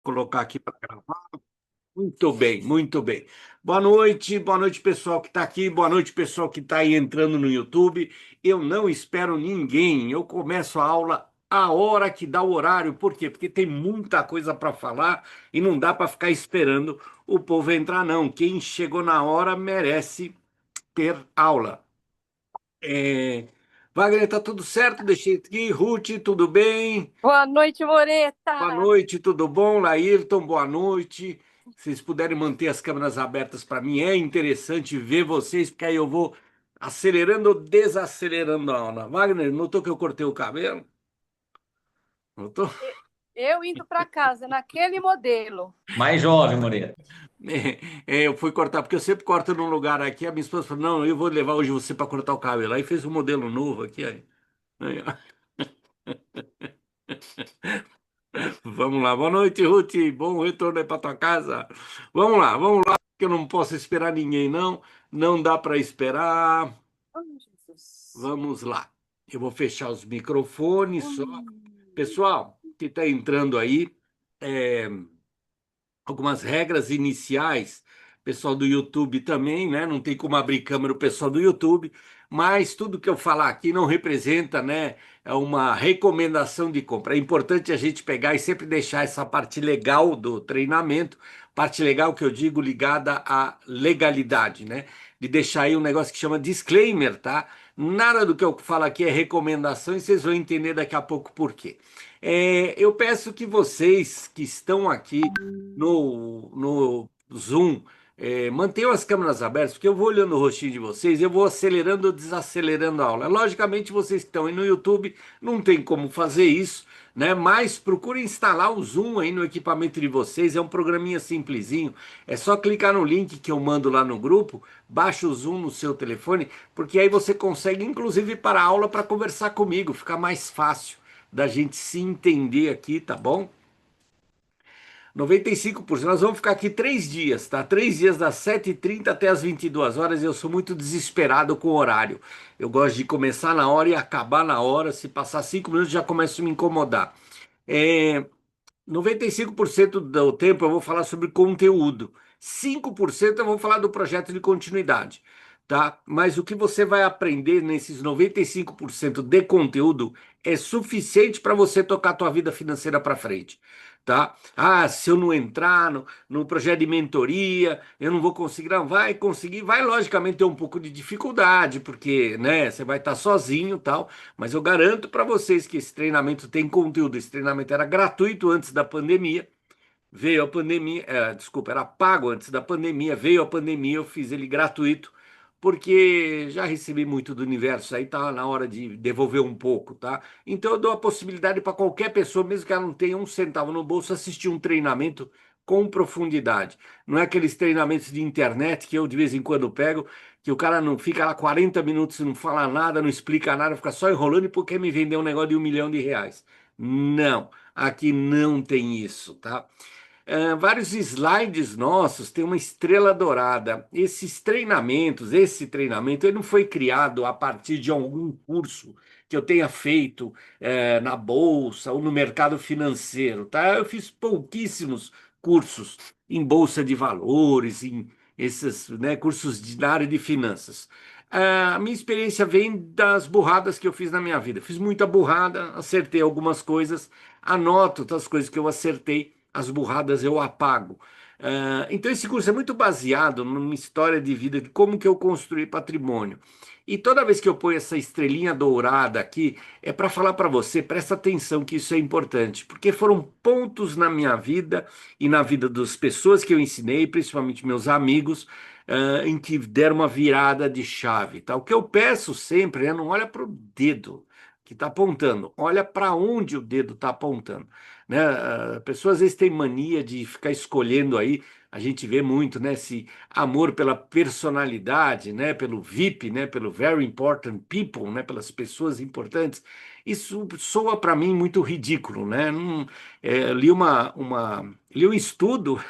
Colocar aqui para gravar. Muito bem, muito bem. Boa noite, pessoal que está aqui, boa noite, pessoal que está aí entrando no YouTube. Eu não espero ninguém, eu começo a aula a hora que dá o horário. Por quê? Porque tem muita coisa para falar e não dá para ficar esperando o povo entrar, não. Quem chegou na hora merece ter aula. É... Wagner, tá tudo certo? Deixei aqui. Ruth, tudo bem? Boa noite, Boa Moreta! noite, tudo bom? Laírton, boa noite. Se vocês puderem manter as câmeras abertas para mim, é interessante ver vocês, porque aí eu vou acelerando ou desacelerando a aula. Wagner, notou que eu cortei o cabelo? Notou? Eu indo para casa naquele modelo. Mais jovem, Moreira. Eu fui cortar, porque eu sempre corto num lugar aqui. A minha esposa falou: Não, eu vou levar hoje você para cortar o cabelo. Aí fez um modelo novo aqui. Aí, ó. Vamos lá. Boa noite, Ruth. Bom retorno aí para tua casa. Vamos lá, porque eu não posso esperar ninguém, não. Não dá para esperar. Oh, Jesus. Vamos lá. Eu vou fechar os microfones só. Hum. Pessoal que está entrando aí, é, algumas regras iniciais. Pessoal do YouTube também, né? Não tem como abrir câmera o pessoal do YouTube, mas tudo que eu falar aqui não representa, né? É uma recomendação de compra. É importante a gente pegar e sempre deixar essa parte legal do treinamento, parte legal que eu digo ligada à legalidade, né? De deixar aí um negócio que chama disclaimer, tá? Nada do que eu falo aqui é recomendação e vocês vão entender daqui a pouco por quê. Eu peço que vocês que estão aqui no Zoom, mantenham as câmeras abertas, porque eu vou olhando o rostinho de vocês, eu vou acelerando ou desacelerando a aula. Logicamente, vocês que estão aí no YouTube, não tem como fazer isso, né? Mas procure instalar o Zoom aí no equipamento de vocês, é um programinha simplesinho, é só clicar no link que eu mando lá no grupo, baixa o Zoom no seu telefone, porque aí você consegue, inclusive, para a aula, para conversar comigo, fica mais fácil da gente se entender aqui, tá bom? 95%. Nós vamos ficar aqui 3 dias, tá? 3 dias das 7h30 até as 22 horas. Eu sou muito desesperado com o horário. Eu gosto de começar na hora e acabar na hora. Se passar 5 minutos, já começo a me incomodar. É, 95% do tempo eu vou falar sobre conteúdo. 5% eu vou falar do projeto de continuidade, tá? Mas o que você vai aprender nesses 95% de conteúdo é suficiente para você tocar a tua vida financeira para frente, tá? Ah, se eu não entrar no projeto de mentoria, eu não vou conseguir. Não, vai conseguir, vai logicamente ter um pouco de dificuldade, porque, né, você vai estar sozinho e tal, mas eu garanto para vocês que esse treinamento tem conteúdo. Esse treinamento era gratuito antes da pandemia. Veio a pandemia, desculpa, era pago antes da pandemia. Veio a pandemia, eu fiz ele gratuito, porque já recebi muito do universo. Aí tá na hora de devolver um pouco, tá? Então eu dou a possibilidade para qualquer pessoa, mesmo que ela não tenha um centavo no bolso, assistir um treinamento com profundidade. Não é aqueles treinamentos de internet que eu de vez em quando pego, que o cara não fica lá 40 minutos e não fala nada, não explica nada, fica só enrolando e porque me vender um negócio de R$ 1 milhão. Não, aqui não tem isso, tá? Vários slides nossos têm uma estrela dourada. Esse treinamento, ele não foi criado a partir de algum curso que eu tenha feito na bolsa ou no mercado financeiro, tá? Eu fiz pouquíssimos cursos em bolsa de valores, em esses, né, cursos na área de finanças. A minha experiência vem das burradas que eu fiz na minha vida. Fiz muita burrada, acertei algumas coisas, anoto outras coisas que eu acertei, as burradas eu apago. Então esse curso é muito baseado numa história de vida de como que eu construí patrimônio. E toda vez que eu ponho essa estrelinha dourada aqui, é para falar para você, presta atenção que isso é importante, porque foram pontos na minha vida e na vida das pessoas que eu ensinei, principalmente meus amigos, em que deram uma virada de chave, tá? O que eu peço sempre é não olha para o dedo que está apontando, olha para onde o dedo está apontando, né? A pessoa às vezes tem mania de ficar escolhendo aí, a gente vê muito, né? Esse amor pela personalidade, né? Pelo VIP, né? Pelo Very Important People, né? Pelas pessoas importantes. Isso soa para mim muito ridículo, né? Li um estudo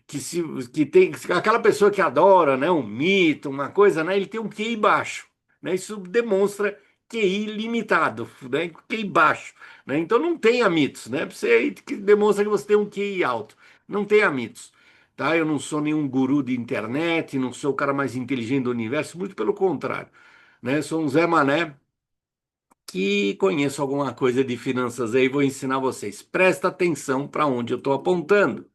que tem aquela pessoa que adora, né? Um mito, uma coisa, né? Ele tem um QI baixo, né? Isso demonstra QI limitado, né? QI baixo, né? Então não tenha mitos, né? Você que demonstra que você tem um QI alto. Não tenha mitos, tá? Eu não sou nenhum guru de internet, não sou o cara mais inteligente do universo, muito pelo contrário, né? Sou um Zé Mané que conheço alguma coisa de finanças aí, vou ensinar vocês. Presta atenção para onde eu estou apontando.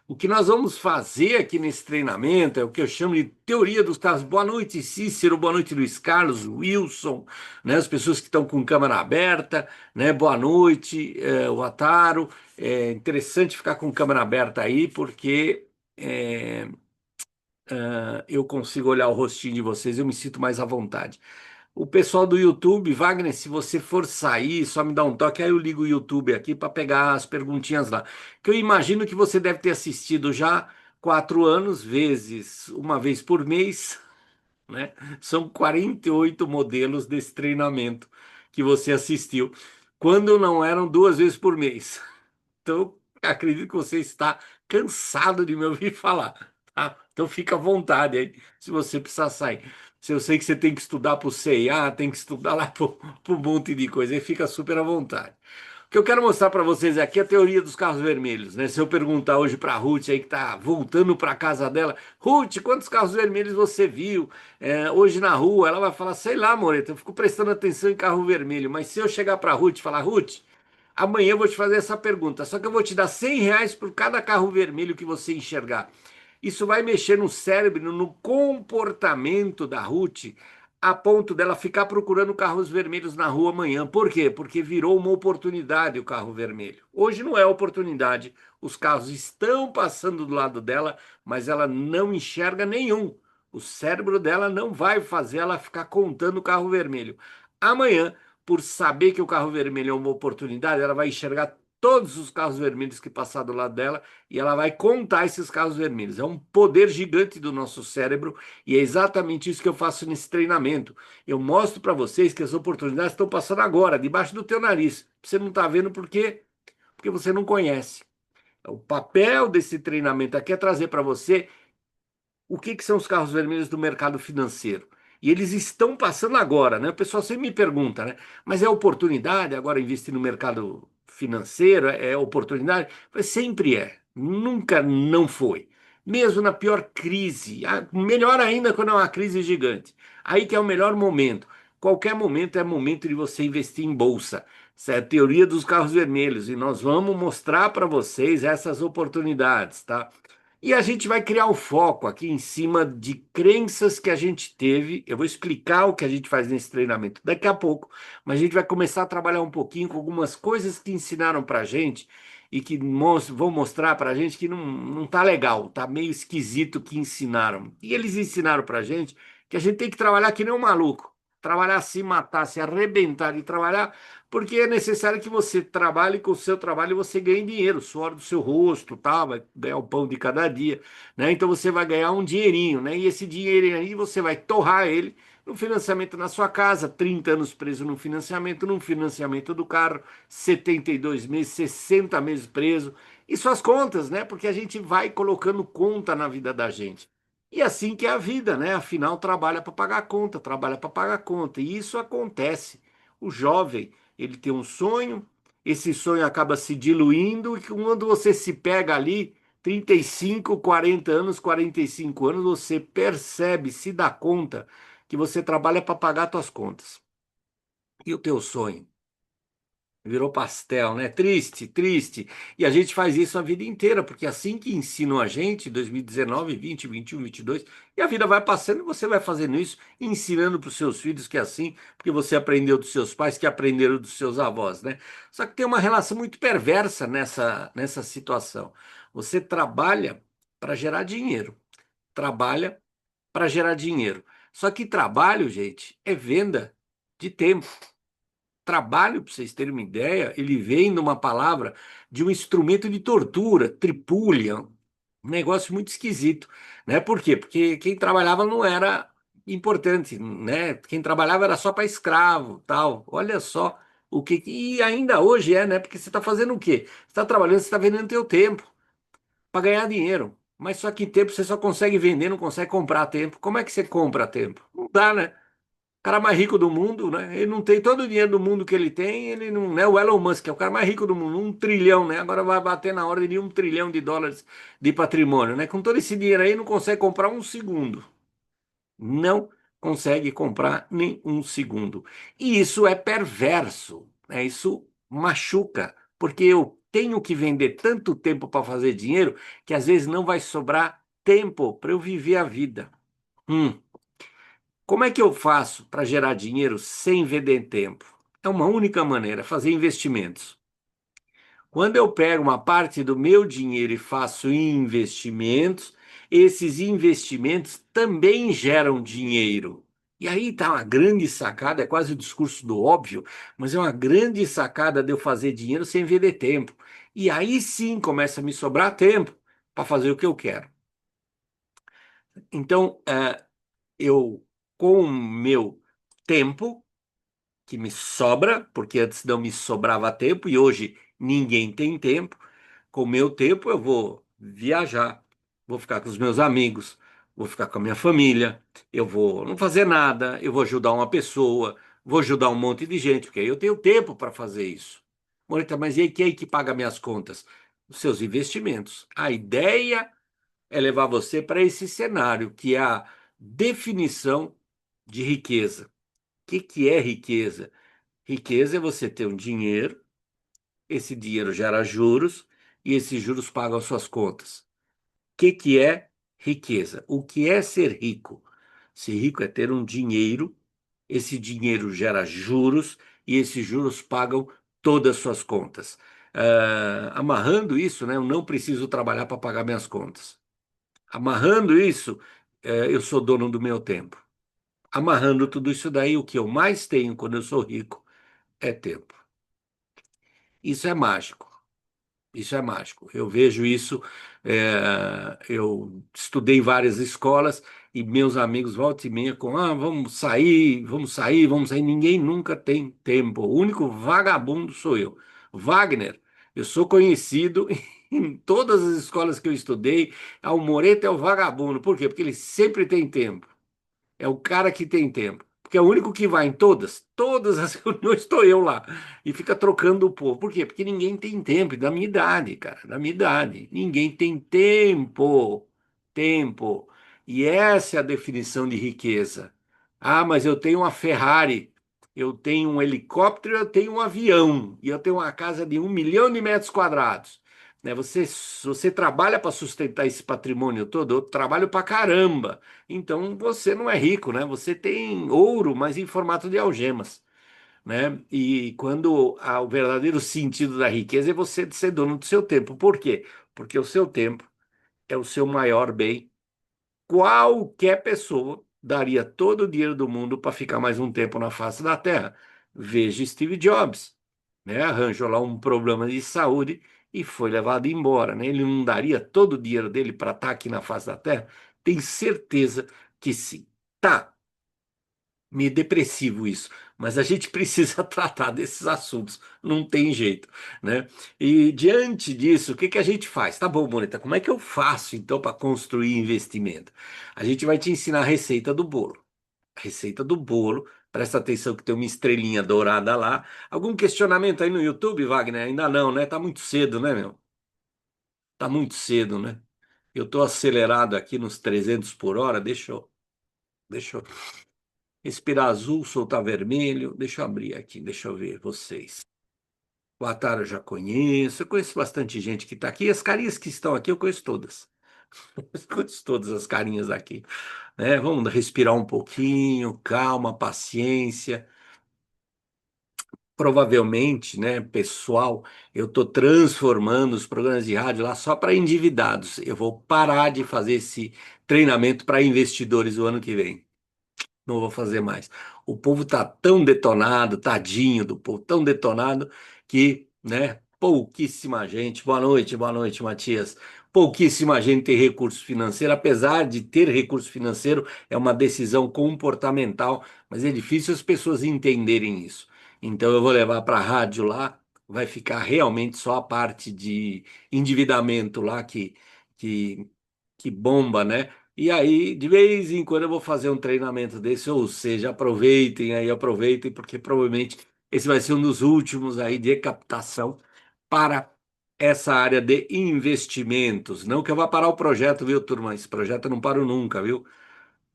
O que nós vamos fazer aqui nesse treinamento é o que eu chamo de teoria dos casos. Boa noite, Cícero. Boa noite, Luiz Carlos, Wilson, né? As pessoas que estão com câmera aberta, né? Boa noite, o Ataro. É interessante ficar com câmera aberta aí, porque eu consigo olhar o rostinho de vocês, eu me sinto mais à vontade. O pessoal do YouTube, Wagner, se você for sair, só me dá um toque, aí eu ligo o YouTube aqui para pegar as perguntinhas lá. Que eu imagino que você deve ter assistido já 4 anos, vezes uma vez por mês, né? São 48 modelos desse treinamento que você assistiu, quando não eram 2 vezes por mês. Então, acredito que você está cansado de me ouvir falar, tá? Então, fica à vontade aí, se você precisar sair. Se eu sei que você tem que estudar para o CIA, tem que estudar lá para um monte de coisa, aí fica super à vontade. O que eu quero mostrar para vocês aqui é a teoria dos carros vermelhos, né? Se eu perguntar hoje para a Ruth aí que está voltando para casa dela, Ruth, quantos carros vermelhos você viu hoje na rua? Ela vai falar, sei lá, Moreto, eu fico prestando atenção em carro vermelho. Mas se eu chegar para a Ruth e falar, Ruth, amanhã eu vou te fazer essa pergunta, só que eu vou te dar R$ 100 por cada carro vermelho que você enxergar. Isso vai mexer no cérebro, no comportamento da Ruth, a ponto dela ficar procurando carros vermelhos na rua amanhã. Por quê? Porque virou uma oportunidade o carro vermelho. Hoje não é oportunidade. Os carros estão passando do lado dela, mas ela não enxerga nenhum. O cérebro dela não vai fazer ela ficar contando o carro vermelho. Amanhã, por saber que o carro vermelho é uma oportunidade, ela vai enxergar todos os carros vermelhos que passar do lado dela e ela vai contar esses carros vermelhos. É um poder gigante do nosso cérebro e é exatamente isso que eu faço nesse treinamento. Eu mostro para vocês que as oportunidades estão passando agora, debaixo do teu nariz. Você não está vendo por quê? Porque você não conhece. O papel desse treinamento aqui é trazer para você o que são os carros vermelhos do mercado financeiro. E eles estão passando agora, né? O pessoal sempre me pergunta, né? Mas é oportunidade agora investir no mercado financeiro? É oportunidade? Mas sempre é. Nunca não foi. Mesmo na pior crise. Melhor ainda quando é uma crise gigante. Aí que é o melhor momento. Qualquer momento é momento de você investir em bolsa. Essa é a teoria dos carros vermelhos. E nós vamos mostrar para vocês essas oportunidades, tá? E a gente vai criar o foco aqui em cima de crenças que a gente teve. Eu vou explicar o que a gente faz nesse treinamento daqui a pouco, mas a gente vai começar a trabalhar um pouquinho com algumas coisas que ensinaram para a gente e que vão mostrar para a gente que não tá legal, tá meio esquisito o que ensinaram. E eles ensinaram para a gente que a gente tem que trabalhar que nem um maluco. Trabalhar, se matar, se arrebentar de trabalhar, porque é necessário que você trabalhe com o seu trabalho e você ganhe dinheiro, suor do seu rosto, tá? Vai ganhar o pão de cada dia, né? Então você vai ganhar um dinheirinho, né? E esse dinheirinho aí você vai torrar ele no financiamento na sua casa, 30 anos preso no financiamento do carro, 72 meses, 60 meses preso. E suas contas, né? Porque a gente vai colocando conta na vida da gente. E assim que é a vida, né? Afinal, trabalha para pagar a conta, trabalha para pagar a conta. E isso acontece. O jovem ele tem um sonho, esse sonho acaba se diluindo, e quando você se pega ali, 35, 40 anos, 45 anos, você percebe, se dá conta que você trabalha para pagar suas contas. E o teu sonho? Virou pastel, né? Triste, triste. E a gente faz isso a vida inteira, porque é assim que ensinam a gente, 2019, 20, 21, 22, e a vida vai passando e você vai fazendo isso, ensinando para os seus filhos que é assim, porque você aprendeu dos seus pais, que aprenderam dos seus avós, né? Só que tem uma relação muito perversa nessa situação. Você trabalha para gerar dinheiro, trabalha para gerar dinheiro. Só que trabalho, gente, é venda de tempo. Trabalho, para vocês terem uma ideia, ele vem numa palavra de um instrumento de tortura, tripulha, um negócio muito esquisito, né? Por quê? Porque quem trabalhava não era importante, né? Quem trabalhava era só para escravo, tal. Olha só o que e ainda hoje é, né? Porque você está fazendo o quê? Você está trabalhando, você está vendendo teu tempo para ganhar dinheiro. Mas só que tempo você só consegue vender, não consegue comprar tempo. Como é que você compra tempo? Não dá, né? cara mais rico do mundo, né? Ele não tem todo o dinheiro do mundo que ele tem, ele não é o Elon Musk, é o cara mais rico do mundo, 1 trilhão, né? Agora vai bater na ordem de 1 trilhão de dólares de patrimônio, né? Com todo esse dinheiro aí, não consegue comprar um segundo. Não consegue comprar nem um segundo. E isso é perverso, né? Isso machuca, porque eu tenho que vender tanto tempo para fazer dinheiro que às vezes não vai sobrar tempo para eu viver a vida. Hum. Como é que eu faço para gerar dinheiro sem vender tempo? É uma única maneira, fazer investimentos. Quando eu pego uma parte do meu dinheiro e faço investimentos, esses investimentos também geram dinheiro. E aí está uma grande sacada, é quase o discurso do óbvio, mas é uma grande sacada de eu fazer dinheiro sem vender tempo. E aí sim começa a me sobrar tempo para fazer o que eu quero. Então, eu, com o meu tempo, que me sobra, porque antes não me sobrava tempo e hoje ninguém tem tempo. Com o meu tempo eu vou viajar, vou ficar com os meus amigos, vou ficar com a minha família, eu vou não fazer nada, eu vou ajudar uma pessoa, vou ajudar um monte de gente, porque aí eu tenho tempo para fazer isso. Morita, mas e aí quem é que paga minhas contas? Os seus investimentos. A ideia é levar você para esse cenário, que é a definição de riqueza. O que é riqueza? Riqueza é você ter um dinheiro, esse dinheiro gera juros e esses juros pagam as suas contas. Que é riqueza? O que é ser rico? Ser rico é ter um dinheiro, esse dinheiro gera juros e esses juros pagam todas as suas contas. Amarrando isso, né, eu não preciso trabalhar para pagar minhas contas. Amarrando isso, eu sou dono do meu tempo. Amarrando tudo isso daí, o que eu mais tenho quando eu sou rico é tempo. Isso é mágico. Isso é mágico. Eu vejo isso. Eu estudei em várias escolas e meus amigos volta e meia com, vamos sair, vamos sair, vamos sair. Ninguém nunca tem tempo. O único vagabundo sou eu. Wagner, eu sou conhecido em todas as escolas que eu estudei. O Moreto é o vagabundo. Por quê? Porque ele sempre tem tempo. É o cara que tem tempo. Porque é o único que vai em todas as reuniões estou eu lá. E fica trocando o povo. Por quê? Porque ninguém tem tempo. Da minha idade, cara. Da minha idade. Ninguém tem tempo. Tempo. E essa é a definição de riqueza. Mas eu tenho uma Ferrari. Eu tenho um helicóptero, eu tenho um avião. E eu tenho uma casa de 1 milhão de metros quadrados. Né? Você trabalha para sustentar esse patrimônio todo? Eu trabalho para caramba. Então você não é rico, né? Você tem ouro, mas em formato de algemas, né? E quando o verdadeiro sentido da riqueza é você ser dono do seu tempo. Por quê? Porque o seu tempo é o seu maior bem. Qualquer pessoa daria todo o dinheiro do mundo para ficar mais um tempo na face da Terra. Veja Steve Jobs, né? Arranjou lá um problema de saúde e foi levado embora, né? Ele não daria todo o dinheiro dele para estar aqui na face da Terra? Tem certeza que sim. Tá, meio depressivo isso, mas a gente precisa tratar desses assuntos, não tem jeito, né? E diante disso, o que que a gente faz? Tá bom, Bonita, como é que eu faço então para construir investimento? A gente vai te ensinar a receita do bolo. A receita do bolo, presta atenção que tem uma estrelinha dourada lá. Algum questionamento aí no YouTube, Wagner? Ainda não, né? Tá muito cedo, né, meu? Tá muito cedo, né? Eu tô acelerado aqui nos 300 por hora, deixa eu respirar azul, soltar vermelho. Deixa eu abrir aqui, deixa eu ver vocês. O Atara eu já conheço, eu conheço bastante gente que está aqui. As carinhas que estão aqui eu conheço todas. Eu conheço todas as carinhas aqui, né? Vamos respirar um pouquinho, calma, paciência. Provavelmente, né, pessoal, eu estou transformando os programas de rádio lá só para endividados. Eu vou parar de fazer esse treinamento para investidores o ano que vem. Não vou fazer mais. O povo tá tão detonado, tadinho do povo, tão detonado que, né, pouquíssima gente. Boa noite, Matias. Pouquíssima gente tem recurso financeiro, apesar de ter recurso financeiro, é uma decisão comportamental, mas é difícil as pessoas entenderem isso. Então eu vou levar para a rádio lá, vai ficar realmente só a parte de endividamento lá que, que bomba, né? E aí, de vez em quando, eu vou fazer um treinamento desse, ou seja, aproveitem aí, aproveitem, porque provavelmente esse vai ser um dos últimos aí de captação para essa área de investimentos. Não que eu vá parar o projeto, viu, turma? Esse projeto eu não paro nunca, viu?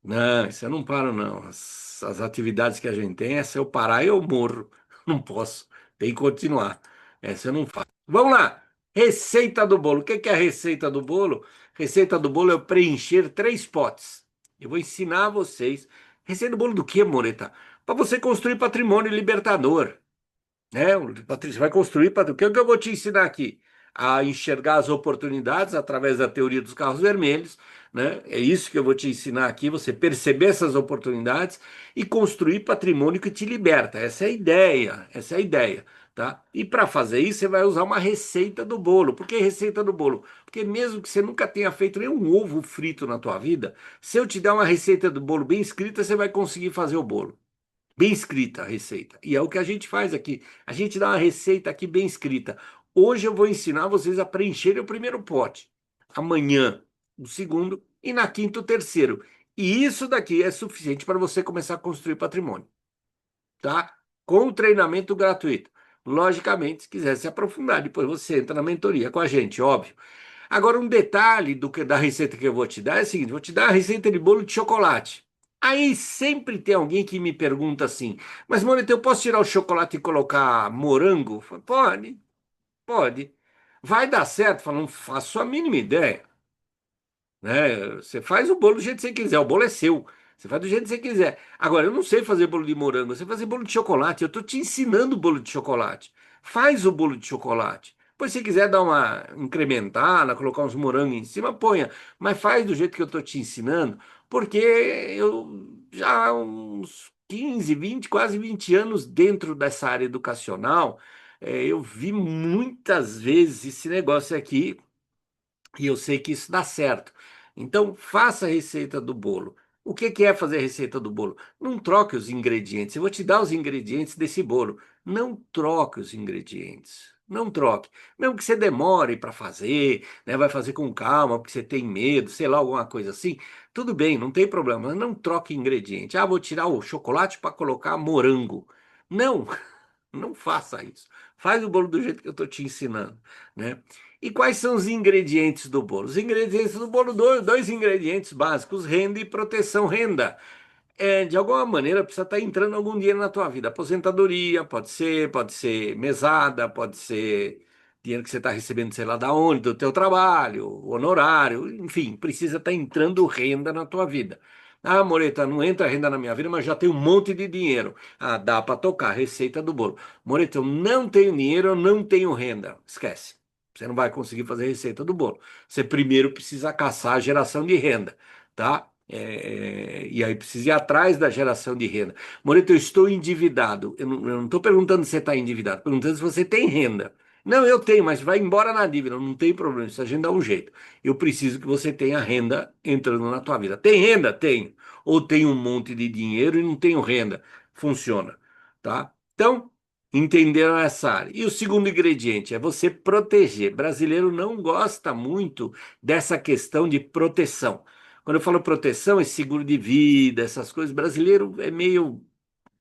Não, isso eu não paro, não. As atividades que a gente tem, é se eu parar, eu morro. Não posso. Tem que continuar. Essa eu não faço. Vamos lá. Receita do bolo. O que que é a receita do bolo? Receita do bolo é eu preencher 3 potes. Eu vou ensinar vocês. Receita do bolo do quê, Moreta? Para você construir patrimônio libertador, né? Patrícia, vai construir para o que eu vou te ensinar aqui? A enxergar as oportunidades através da teoria dos carros vermelhos, né? É isso que eu vou te ensinar aqui, você perceber essas oportunidades e construir patrimônio que te liberta. Essa é a ideia, essa é a ideia, tá? E para fazer isso, você vai usar uma receita do bolo. Por que receita do bolo? Porque mesmo que você nunca tenha feito nenhum ovo frito na tua vida, se eu te der uma receita do bolo bem escrita, você vai conseguir fazer o bolo. Bem escrita a receita. E é o que a gente faz aqui. A gente dá uma receita aqui bem escrita. Hoje eu vou ensinar vocês a preencherem o primeiro pote. Amanhã, o segundo. E na quinta, o terceiro. E isso daqui é suficiente para você começar a construir patrimônio, tá? Com o treinamento gratuito. Logicamente, se quiser se aprofundar, depois você entra na mentoria com a gente, óbvio. Agora, um detalhe da receita que eu vou te dar é o seguinte: vou te dar a receita de bolo de chocolate. Aí sempre tem alguém que me pergunta assim, mas Mônica, eu posso tirar o chocolate e colocar morango? Eu falo, pode, pode. Vai dar certo? Eu falo, não faço a mínima ideia, né? Você faz o bolo do jeito que você quiser, o bolo é seu. Você faz do jeito que você quiser. Agora, eu não sei fazer bolo de morango, eu sei fazer bolo de chocolate. Eu estou te ensinando bolo de chocolate. Faz o bolo de chocolate. Depois, se quiser dar uma incrementada, colocar uns morangos em cima, ponha. Mas faz do jeito que eu estou te ensinando, porque eu já há uns 15, 20, quase 20 anos dentro dessa área educacional, eu vi muitas vezes esse negócio aqui e eu sei que isso dá certo. Então, faça a receita do bolo. O que que é fazer a receita do bolo? Não troque os ingredientes. Eu vou te dar os ingredientes desse bolo. Não troque os ingredientes. Não troque. Mesmo que você demore para fazer, né, vai fazer com calma, porque você tem medo, sei lá, alguma coisa assim. Tudo bem, não tem problema. Mas não troque ingrediente. Ah, vou tirar o chocolate para colocar morango. Não, não faça isso. Faz o bolo do jeito que eu estou te ensinando, né? E quais são os ingredientes do bolo? Os ingredientes do bolo, dois ingredientes básicos, renda e proteção. Renda, de alguma maneira precisa estar entrando algum dinheiro na tua vida. Aposentadoria, pode ser mesada, pode ser dinheiro que você está recebendo, sei lá da onde, do teu trabalho, honorário, enfim, precisa estar entrando renda na tua vida. Ah, Moreta, não entra renda na minha vida, mas já tem um monte de dinheiro. Ah, dá para tocar, receita do bolo. Moreta, eu não tenho dinheiro, eu não tenho renda. Esquece. Você não vai conseguir fazer receita do bolo. Você primeiro precisa caçar a geração de renda, tá? E aí precisa ir atrás da geração de renda. Moreto, eu estou endividado. Eu não estou perguntando se você está endividado, estou perguntando se você tem renda. Não, eu tenho, mas vai embora na dívida, não tem problema, isso a gente dá um jeito. Eu preciso que você tenha renda entrando na tua vida. Tem renda? Tenho. Ou tenho um monte de dinheiro e não tenho renda. Funciona, tá? Então, entenderam essa área. E o segundo ingrediente é você proteger. Brasileiro não gosta muito dessa questão de proteção. Quando eu falo proteção, é seguro de vida, essas coisas. Brasileiro é meio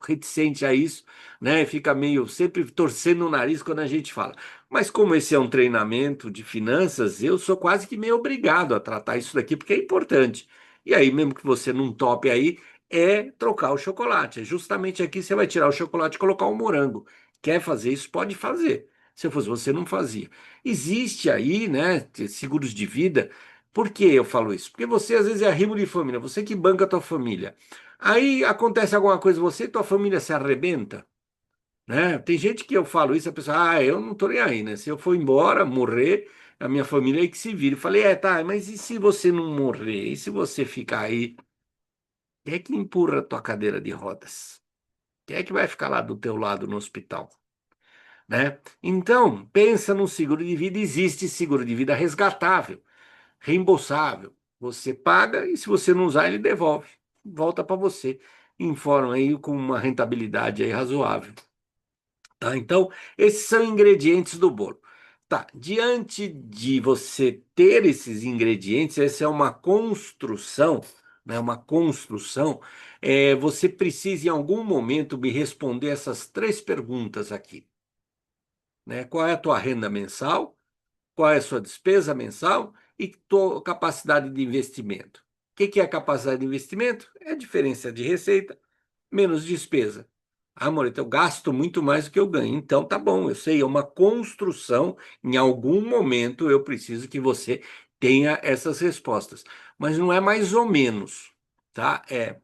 reticente a isso, né? Fica meio sempre torcendo o nariz quando a gente fala. Mas como esse é um treinamento de finanças, eu sou quase que meio obrigado a tratar isso daqui, porque é importante. E aí, mesmo que você não tope aí, é trocar o chocolate. É justamente aqui você vai tirar o chocolate e colocar o morango. Quer fazer isso? Pode fazer. Se eu fosse você, não fazia. Existe aí, né, seguros de vida. Por que eu falo isso? Porque você às vezes é arrimo de família, você que banca a tua família. Aí acontece alguma coisa com você e tua família se arrebenta, né? Tem gente que eu falo isso, a pessoa, eu não tô nem aí, né? Se eu for embora, morrer, a minha família é que se vira. Eu falei, tá, mas e se você não morrer? E se você ficar aí? Quem é que empurra a tua cadeira de rodas? Quem é que vai ficar lá do teu lado no hospital, né? Então, pensa no seguro de vida, existe seguro de vida resgatável, reembolsável. Você paga e se você não usar, ele devolve. Volta para você. Informa aí com uma rentabilidade aí razoável. Tá? Então, esses são ingredientes do bolo. Tá, diante de você ter esses ingredientes, essa é uma construção, né? Uma construção. Você precisa, em algum momento, me responder essas três perguntas aqui, né? Qual é a tua renda mensal? Qual é a sua despesa mensal? E tua capacidade de investimento? O que que é capacidade de investimento? É a diferença de receita menos despesa. Ah, Morita, eu gasto muito mais do que eu ganho. Então, tá bom, eu sei, é uma construção. Em algum momento eu preciso que você tenha essas respostas. Mas não é mais ou menos, tá? É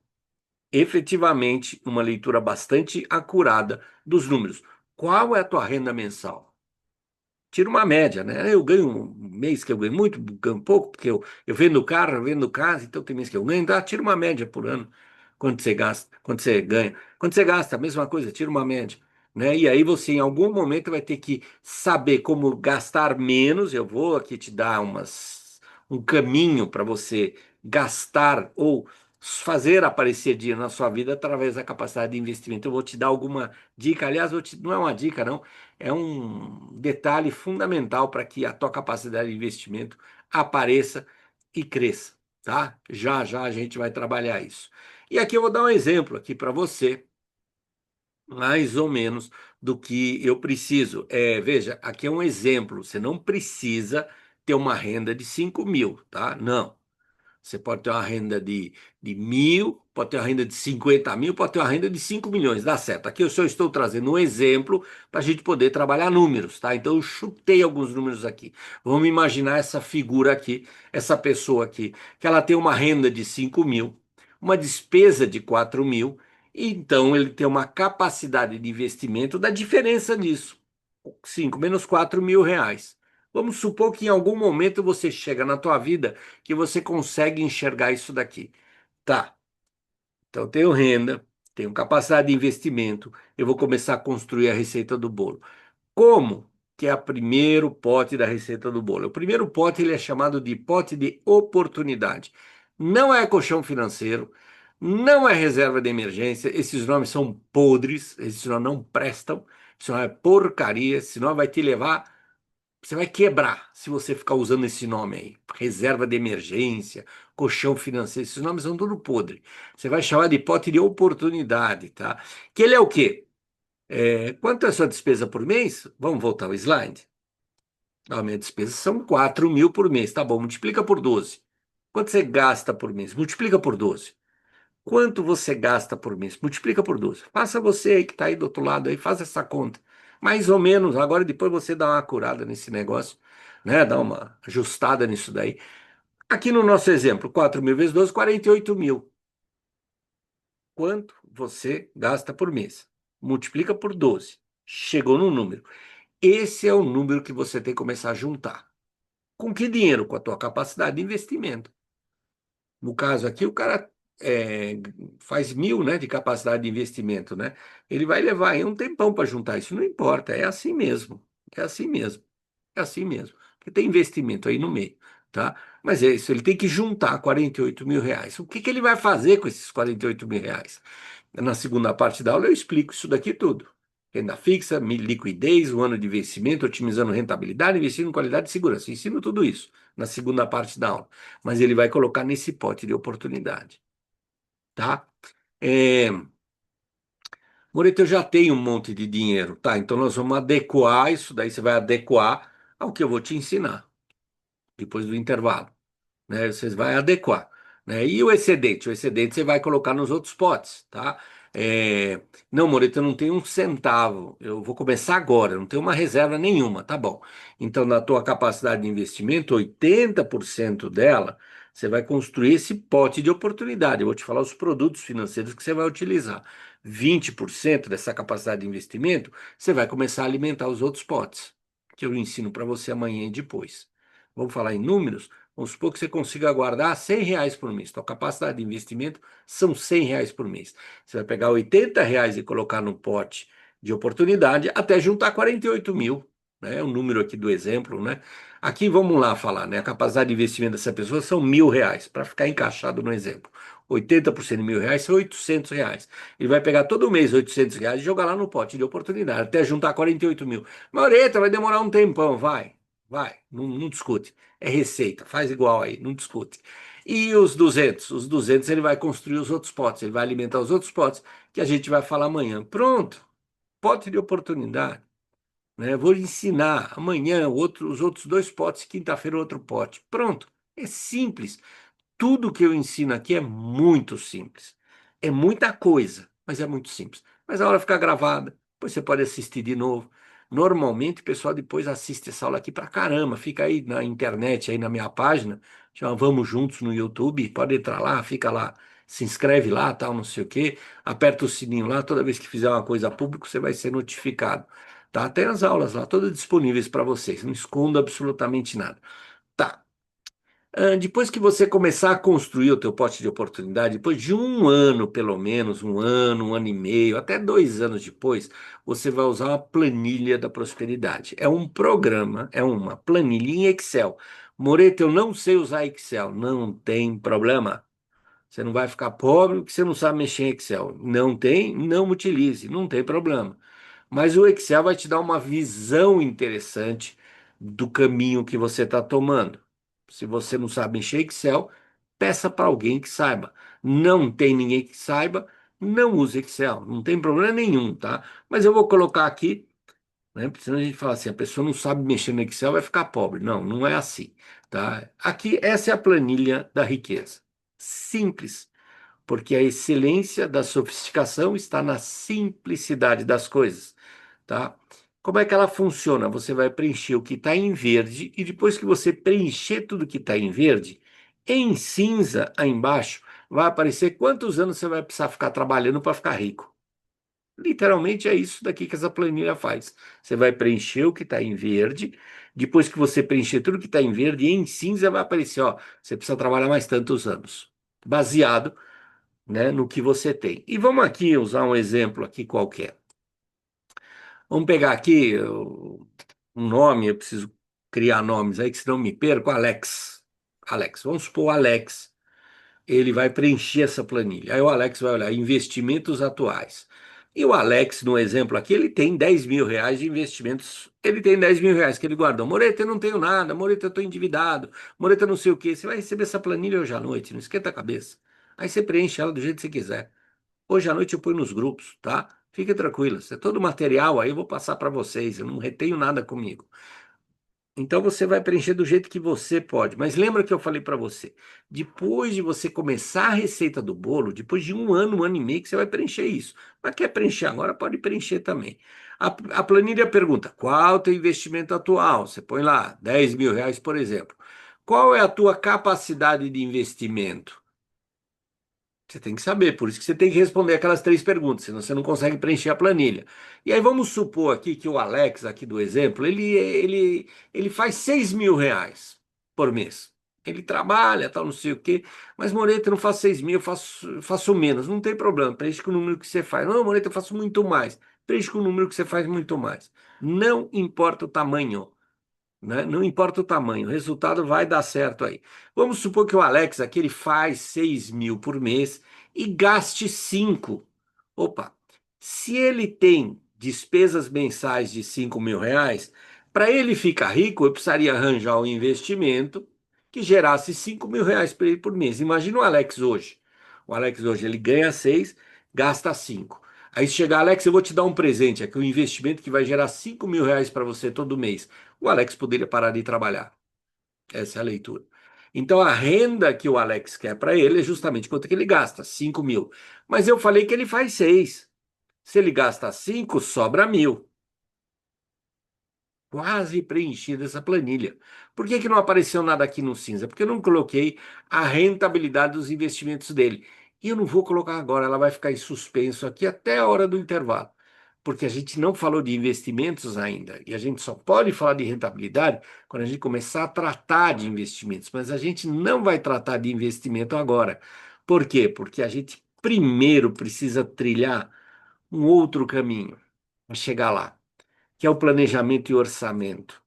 efetivamente uma leitura bastante acurada dos números. Qual é a tua renda mensal? Tira uma média, né? Eu ganho um mês que eu ganho muito, ganho pouco, porque eu vendo carro, eu vendo casa, então tem mês que eu ganho, tá? Tira uma média por ano. Quanto você gasta, quanto você ganha. Quando você gasta, a mesma coisa, tira uma média, né? E aí você, em algum momento, vai ter que saber como gastar menos. Eu vou aqui te dar um caminho para você gastar ou fazer aparecer dinheiro na sua vida através da capacidade de investimento. Eu vou te dar alguma dica, aliás, não é uma dica, não, é um detalhe fundamental para que a tua capacidade de investimento apareça e cresça, tá? Já já a gente vai trabalhar isso. E aqui eu vou dar um exemplo aqui para você, mais ou menos do que eu preciso. Veja, aqui é um exemplo. Você não precisa ter uma renda de 5.000, tá? Não. Você pode ter uma renda de 1.000, pode ter uma renda de 50.000, pode ter uma renda de 5 milhões, dá certo. Aqui eu só estou trazendo um exemplo para a gente poder trabalhar números, tá? Então eu chutei alguns números aqui. Vamos imaginar essa figura aqui, essa pessoa aqui, que ela tem uma renda de 5.000, uma despesa de 4.000, e então ele tem uma capacidade de investimento da diferença disso. 5 menos 4.000 reais. Vamos supor que em algum momento você chega na tua vida que você consegue enxergar isso daqui. Tá, então eu tenho renda, tenho capacidade de investimento, eu vou começar a construir a receita do bolo. Como que é o primeiro pote da receita do bolo? O primeiro pote ele é chamado de pote de oportunidade. Não é colchão financeiro, não é reserva de emergência, esses nomes são podres, esses nomes não prestam, isso não é porcaria, senão vai te levar, você vai quebrar se você ficar usando esse nome aí. Reserva de emergência, colchão financeiro, esses nomes são tudo podre. Você vai chamar de pote de oportunidade, tá? Que ele é o quê? Quanto é a sua despesa por mês? Vamos voltar ao slide. A minha despesa são 4.000 por mês. Tá bom, multiplica por 12. Quanto você gasta por mês? Multiplica por 12. Quanto você gasta por mês? Multiplica por 12. Faça você aí que está aí do outro lado aí, faz essa conta. Mais ou menos, agora depois você dá uma curada nesse negócio, né? Dá uma ajustada nisso daí. Aqui no nosso exemplo, 4.000 vezes 12, 48.000. Quanto você gasta por mês? Multiplica por 12. Chegou no número. Esse é o número que você tem que começar a juntar. Com que dinheiro? Com a tua capacidade de investimento. No caso aqui, o cara é, faz 1.000, né, de capacidade de investimento, né? Ele vai levar aí um tempão para juntar isso, não importa, é assim mesmo, é assim mesmo, é assim mesmo. Porque tem investimento aí no meio, tá? Mas é isso, ele tem que juntar 48.000 reais. O que que ele vai fazer com esses 48.000 reais? Na segunda parte da aula eu explico isso daqui tudo. Renda fixa, liquidez, o ano de vencimento, otimizando rentabilidade, investindo em qualidade e segurança. Eu ensino tudo isso na segunda parte da aula. Mas ele vai colocar nesse pote de oportunidade, tá? É, Moreto, eu já tenho um monte de dinheiro, tá? Então nós vamos adequar isso, daí você vai adequar ao que eu vou te ensinar depois do intervalo, né? Você vai adequar, né? E o excedente? O excedente você vai colocar nos outros potes, tá? Não, Moreto, eu não tenho um centavo. Eu vou começar agora, eu não tenho uma reserva nenhuma, tá bom. Então, na tua capacidade de investimento, 80% dela, você vai construir esse pote de oportunidade. Eu vou te falar os produtos financeiros que você vai utilizar. 20% dessa capacidade de investimento, você vai começar a alimentar os outros potes, que eu ensino para você amanhã e depois. Vamos falar em números? Vamos supor que você consiga guardar 100 reais por mês. Então, a capacidade de investimento são 100 reais por mês. Você vai pegar 80 reais e colocar no pote de oportunidade até juntar 48.000, né? O número aqui do exemplo, né? Aqui vamos lá falar, né? A capacidade de investimento dessa pessoa são 1.000 reais, para ficar encaixado no exemplo. 80% de 1.000 reais são 800 reais. Ele vai pegar todo mês 800 reais e jogar lá no pote de oportunidade até juntar 48.000. Maureta, vai demorar um tempão, vai. Vai, não discute. É receita, faz igual aí, não discute. E os 200? Os 200 ele vai construir os outros potes, ele vai alimentar os outros potes, que a gente vai falar amanhã. Pronto, pote de oportunidade, né? Vou ensinar amanhã os outros dois potes, quinta-feira outro pote. Pronto, é simples. Tudo que eu ensino aqui é muito simples. É muita coisa, mas é muito simples. Mas a aula fica gravada, depois você pode assistir de novo. Normalmente o pessoal depois assiste essa aula aqui pra caramba. Fica aí na internet, aí na minha página, chama Vamos Juntos no YouTube. Pode entrar lá, fica lá, se inscreve lá, tal, não sei o quê. Aperta o sininho lá, toda vez que fizer uma coisa pública, você vai ser notificado. Tá? Tem as aulas lá, todas disponíveis para vocês. Não escondo absolutamente nada. Tá. Depois que você começar a construir o teu pote de oportunidade, depois de um ano, pelo menos, um ano e meio, até 2 anos depois, você vai usar uma planilha da prosperidade. É um programa, é uma planilha em Excel. Moreto, eu não sei usar Excel. Não tem problema. Você não vai ficar pobre porque você não sabe mexer em Excel. Não tem, não utilize, não tem problema. Mas o Excel vai te dar uma visão interessante do caminho que você está tomando. Se você não sabe mexer em Excel, peça para alguém que saiba. Não tem ninguém que saiba, não use Excel. Não tem problema nenhum, tá? Mas eu vou colocar aqui, né? Porque senão a gente fala assim, a pessoa não sabe mexer no Excel, vai ficar pobre. Não, não é assim, tá? Aqui, essa é a planilha da riqueza. Simples, porque a excelência da sofisticação está na simplicidade das coisas, tá? Como é que ela funciona? Você vai preencher o que está em verde e depois que você preencher tudo que está em verde, em cinza aí embaixo vai aparecer quantos anos você vai precisar ficar trabalhando para ficar rico. Literalmente é isso daqui que essa planilha faz. Você vai preencher o que está em verde. Depois que você preencher tudo que está em verde, em cinza vai aparecer, ó, você precisa trabalhar mais tantos anos, baseado, né, no que você tem. E vamos aqui usar um exemplo aqui qualquer. Vamos pegar aqui um nome, eu preciso criar nomes aí, que senão me perco. Alex. Alex, vamos supor o Alex. Ele vai preencher essa planilha. Aí o Alex vai olhar investimentos atuais. E o Alex, no exemplo aqui, ele tem 10 mil reais de investimentos. Ele tem 10 mil reais que ele guardou. Moreto, eu não tenho nada. Moreto, eu estou endividado. Moreto, eu não sei o quê. Você vai receber essa planilha hoje à noite. Não esquenta a cabeça. Aí você preenche ela do jeito que você quiser. Hoje à noite eu ponho nos grupos, tá? Fique tranquila. É todo o material aí eu vou passar para vocês. Eu não retenho nada comigo. Então você vai preencher do jeito que você pode. Mas lembra que eu falei para você, depois de você começar a receita do bolo, depois de um ano e meio que você vai preencher isso. Mas quer preencher agora, pode preencher também. A planilha pergunta, qual é o teu investimento atual? Você põe lá 10 mil reais, por exemplo. Qual é a tua capacidade de investimento? Você tem que saber, por isso que você tem que responder aquelas três perguntas, senão você não consegue preencher a planilha. E aí vamos supor aqui que o Alex, aqui do exemplo, ele faz 6 mil reais por mês. Ele trabalha, tal, não sei o quê, mas Moreto, eu não faço 6 mil, eu faço menos, não tem problema, preenche com o número que você faz. Não, Moreto, eu faço muito mais, preenche com o número que você faz muito mais. Não importa o tamanho, né? Não importa o tamanho, o resultado vai dar certo aí. Vamos supor que o Alex aqui ele faz 6 mil por mês e gaste 5. Opa, se ele tem despesas mensais de 5 mil reais, para ele ficar rico, eu precisaria arranjar um investimento que gerasse 5 mil reais para ele por mês. Imagina o Alex hoje. O Alex hoje ele ganha 6, gasta 5. Aí se chegar, Alex, eu vou te dar um presente aqui, um investimento que vai gerar 5 mil reais para você todo mês. O Alex poderia parar de trabalhar. Essa é a leitura. Então a renda que o Alex quer para ele é justamente quanto que ele gasta, 5 mil. Mas eu falei que ele faz 6. Se ele gasta 5, sobra 1.000. Quase preenchida essa planilha. Por que que não apareceu nada aqui no cinza? Porque eu não coloquei a rentabilidade dos investimentos dele. E eu não vou colocar agora, ela vai ficar em suspenso aqui até a hora do intervalo. Porque a gente não falou de investimentos ainda. E a gente só pode falar de rentabilidade quando a gente começar a tratar de investimentos. Mas a gente não vai tratar de investimento agora. Por quê? Porque a gente primeiro precisa trilhar um outro caminho para chegar lá, que é o planejamento e orçamento,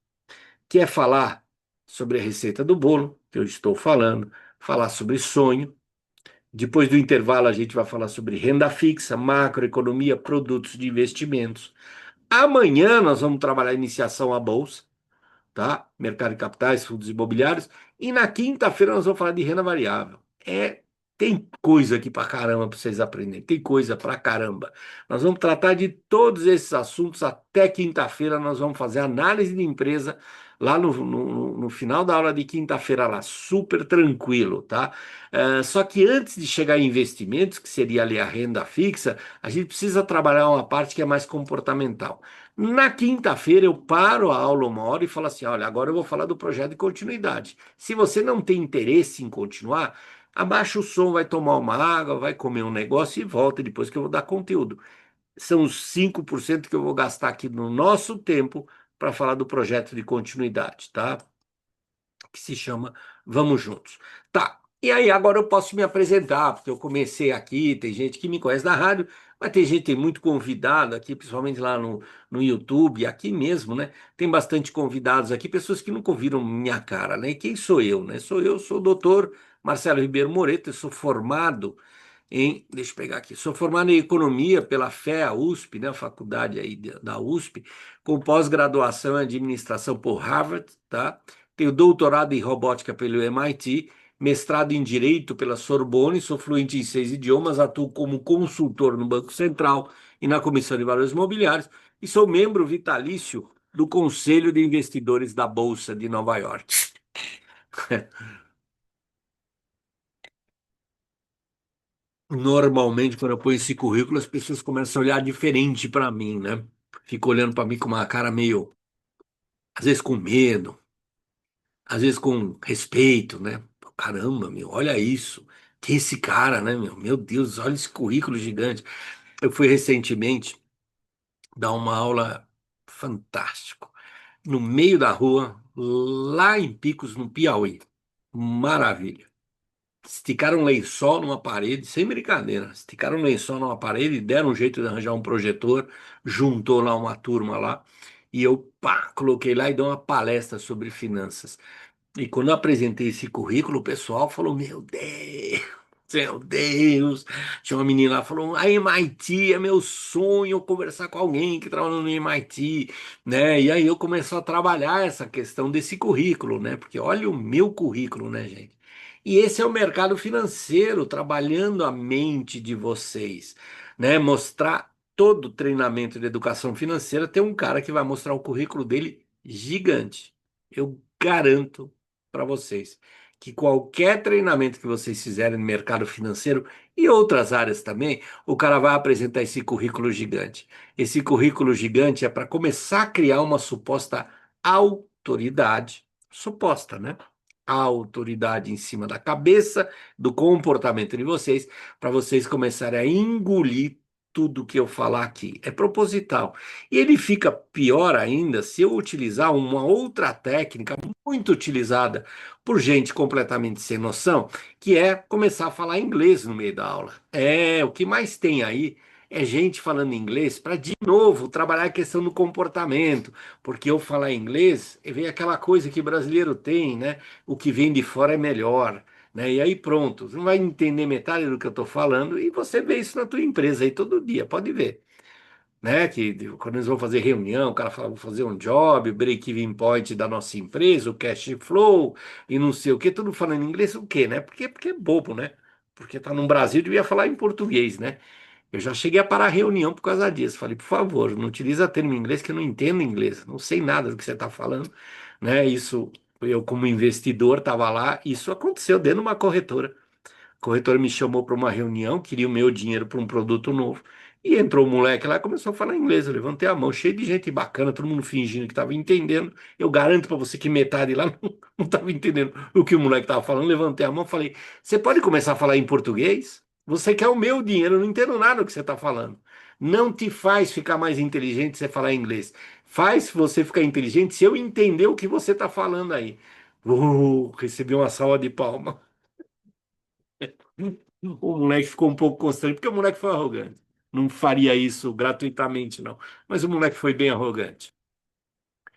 que é falar sobre a receita do bolo, que eu estou falando, falar sobre sonho. Depois do intervalo, a gente vai falar sobre renda fixa, macroeconomia, produtos de investimentos. Amanhã nós vamos trabalhar iniciação à bolsa, tá? Mercado de capitais, fundos imobiliários. E na quinta-feira nós vamos falar de renda variável. Tem coisa aqui pra caramba para vocês aprenderem, tem coisa pra caramba. Nós vamos tratar de todos esses assuntos até quinta-feira. Nós vamos fazer análise de empresa lá no final da aula de quinta-feira, lá, super tranquilo, tá? Só que antes de chegar em investimentos, que seria ali a renda fixa, a gente precisa trabalhar uma parte que é mais comportamental. Na quinta-feira eu paro a aula uma hora e falo assim: olha, agora eu vou falar do projeto de continuidade. Se você não tem interesse em continuar, abaixa o som, vai tomar uma água, vai comer um negócio e volta depois que eu vou dar conteúdo. São os 5% que eu vou gastar aqui no nosso tempo para falar do projeto de continuidade, tá? Que se chama Vamos Juntos. Tá. E aí, agora eu posso me apresentar, porque eu comecei aqui, tem gente que me conhece da rádio, mas tem gente, tem muito convidado aqui, principalmente lá no YouTube, aqui mesmo, né? Tem bastante convidados aqui, pessoas que nunca ouviram minha cara, né? E quem sou eu, né? Sou o doutor Marcelo Ribeiro Moreto, eu sou formado deixa eu pegar aqui, sou formado em economia pela FEA USP, né? A faculdade aí da USP, com pós-graduação em administração por Harvard, tá? Tenho doutorado em robótica pelo MIT, mestrado em direito pela Sorbonne, sou fluente em 6 idiomas, atuo como consultor no Banco Central e na Comissão de Valores Imobiliários e sou membro vitalício do Conselho de Investidores da Bolsa de Nova York. Normalmente, quando eu ponho esse currículo, as pessoas começam a olhar diferente para mim, né? Ficam olhando para mim com uma cara meio, às vezes com medo, às vezes com respeito, né? Caramba, meu, olha isso. Que esse cara, né, meu? Meu Deus, olha esse currículo gigante. Eu fui recentemente dar uma aula fantástico no meio da rua, lá em Picos, no Piauí. Maravilha. Esticaram um lençol numa parede, sem brincadeira. Esticaram um lençol numa parede, deram um jeito de arranjar um projetor, juntou lá uma turma lá, e eu, pá, coloquei lá e dei uma palestra sobre finanças. E quando eu apresentei esse currículo, o pessoal falou: Meu Deus, meu Deus. Tinha uma menina lá que falou: A MIT é meu sonho conversar com alguém que trabalha no MIT, né? E aí eu comecei a trabalhar essa questão desse currículo, né? Porque olha o meu currículo, né, gente? E esse é o mercado financeiro trabalhando a mente de vocês, né? Mostrar todo o treinamento de educação financeira. Tem um cara que vai mostrar o currículo dele gigante. Eu garanto para vocês que qualquer treinamento que vocês fizerem no mercado financeiro e outras áreas também, o cara vai apresentar esse currículo gigante. Esse currículo gigante é para começar a criar uma suposta autoridade, suposta, né? A autoridade em cima da cabeça, do comportamento de vocês, para vocês começarem a engolir tudo que eu falar aqui. É proposital. E ele fica pior ainda se eu utilizar uma outra técnica muito utilizada por gente completamente sem noção, que é começar a falar inglês no meio da aula. O que mais tem aí é gente falando inglês para, de novo, trabalhar a questão do comportamento, porque eu falar inglês, vem aquela coisa que brasileiro tem, né? O que vem de fora é melhor. Né? E aí pronto, você não vai entender metade do que eu estou falando e você vê isso na tua empresa aí todo dia, pode ver, né? Que quando eles vão fazer reunião, o cara fala, vou fazer um job, o break-even point da nossa empresa, o cash flow e não sei o que, tudo falando em inglês, o quê, né? Porque é bobo, né? Porque tá no Brasil, devia falar em português, né? Eu já cheguei a parar a reunião por causa disso. Falei, por favor, não utiliza termo em inglês que eu não entendo inglês, não sei nada do que você está falando, né? Isso, eu como investidor estava lá, isso aconteceu dentro de uma corretora. O corretor me chamou para uma reunião, queria o meu dinheiro para um produto novo. E entrou o moleque lá e começou a falar inglês. Eu levantei a mão, cheio de gente bacana, todo mundo fingindo que estava entendendo. Eu garanto para você que metade lá não estava entendendo o que o moleque estava falando. Levantei a mão e falei: Você pode começar a falar em português? Você quer o meu dinheiro, eu não entendo nada do que você está falando. Não te faz ficar mais inteligente você falar inglês. Faz você ficar inteligente se eu entender o que você está falando aí. Recebi uma salva de palmas. O moleque ficou um pouco constrangido, porque o moleque foi arrogante. Não faria isso gratuitamente, não. Mas o moleque foi bem arrogante.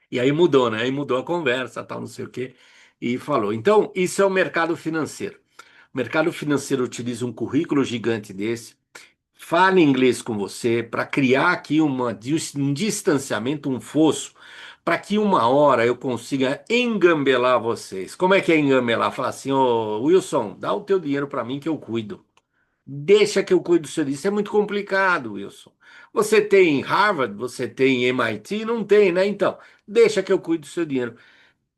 E aí mudou, né? Aí mudou a conversa, tal, não sei o quê, e falou. Então, isso é o mercado financeiro. O mercado financeiro utiliza um currículo gigante desse, fala inglês com você para criar aqui um distanciamento, um fosso, para que uma hora eu consiga engambelar vocês. Como é que é engambelar? Falar assim, ô Wilson, dá o teu dinheiro para mim que eu cuido. Deixa que eu cuido do seu dinheiro. Isso é muito complicado, Wilson. Você tem Harvard, você tem MIT? Não tem, né? Então, deixa que eu cuido do seu dinheiro.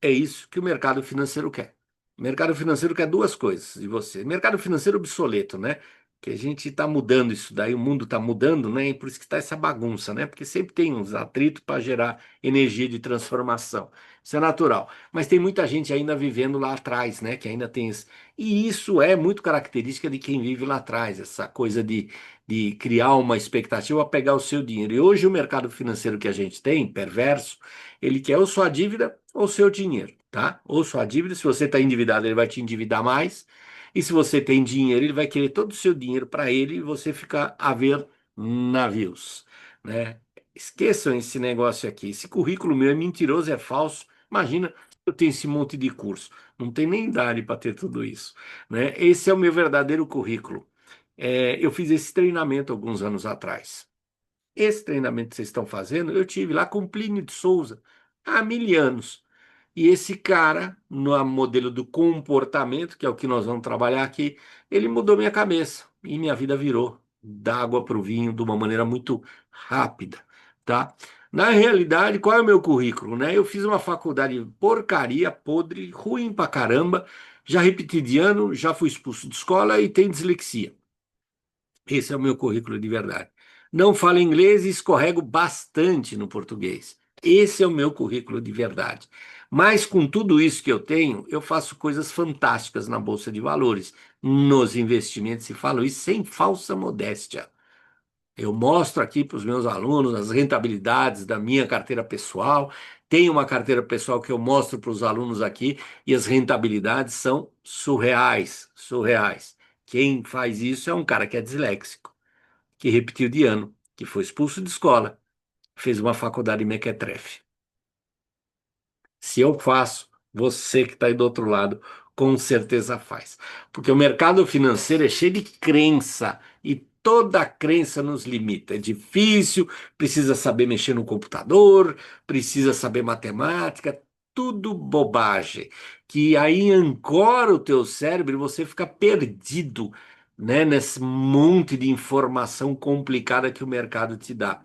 É isso que o mercado financeiro quer. O mercado financeiro quer duas coisas de você. Mercado financeiro obsoleto, né? Que a gente está mudando isso daí, o mundo está mudando, né? E por isso que está essa bagunça, né? Porque sempre tem uns atritos para gerar energia de transformação. Isso é natural. Mas tem muita gente ainda vivendo lá atrás, né? Que ainda tem isso. E isso é muito característica de quem vive lá atrás, essa coisa de criar uma expectativa a pegar o seu dinheiro. E hoje o mercado financeiro que a gente tem, perverso, ele quer ou sua dívida ou seu dinheiro, tá? Ou sua dívida, se você está endividado, ele vai te endividar mais. E se você tem dinheiro, ele vai querer todo o seu dinheiro para ele e você fica a ver navios, né? Esqueçam esse negócio aqui. Esse currículo meu é mentiroso, é falso. Imagina, eu tenho esse monte de curso. Não tem nem idade para ter tudo isso, né? Esse é o meu verdadeiro currículo. Eu fiz esse treinamento alguns anos atrás. Esse treinamento que vocês estão fazendo, eu tive lá com Plínio de Souza há 1000 anos. E esse cara, no modelo do comportamento, que é o que nós vamos trabalhar aqui, ele mudou minha cabeça e minha vida virou da água para o vinho de uma maneira muito rápida, tá? Na realidade, qual é o meu currículo, né? Eu fiz uma faculdade porcaria, podre, ruim pra caramba, já repeti de ano, já fui expulso de escola e tenho dislexia. Esse é o meu currículo de verdade. Não falo inglês e escorrego bastante no português. Esse é o meu currículo de verdade. Mas com tudo isso que eu tenho, eu faço coisas fantásticas na Bolsa de Valores, nos investimentos, e falo isso sem falsa modéstia. Eu mostro aqui para os meus alunos as rentabilidades da minha carteira pessoal. Tenho uma carteira pessoal que eu mostro para os alunos aqui e as rentabilidades são surreais, surreais. Quem faz isso é um cara que é disléxico, que repetiu de ano, que foi expulso de escola, fez uma faculdade mequetrefe. Se eu faço, você que está aí do outro lado, com certeza faz. Porque o mercado financeiro é cheio de crença e toda crença nos limita. É difícil, precisa saber mexer no computador, precisa saber matemática, tudo bobagem. Que aí ancora o teu cérebro e você fica perdido, né, nesse monte de informação complicada que o mercado te dá.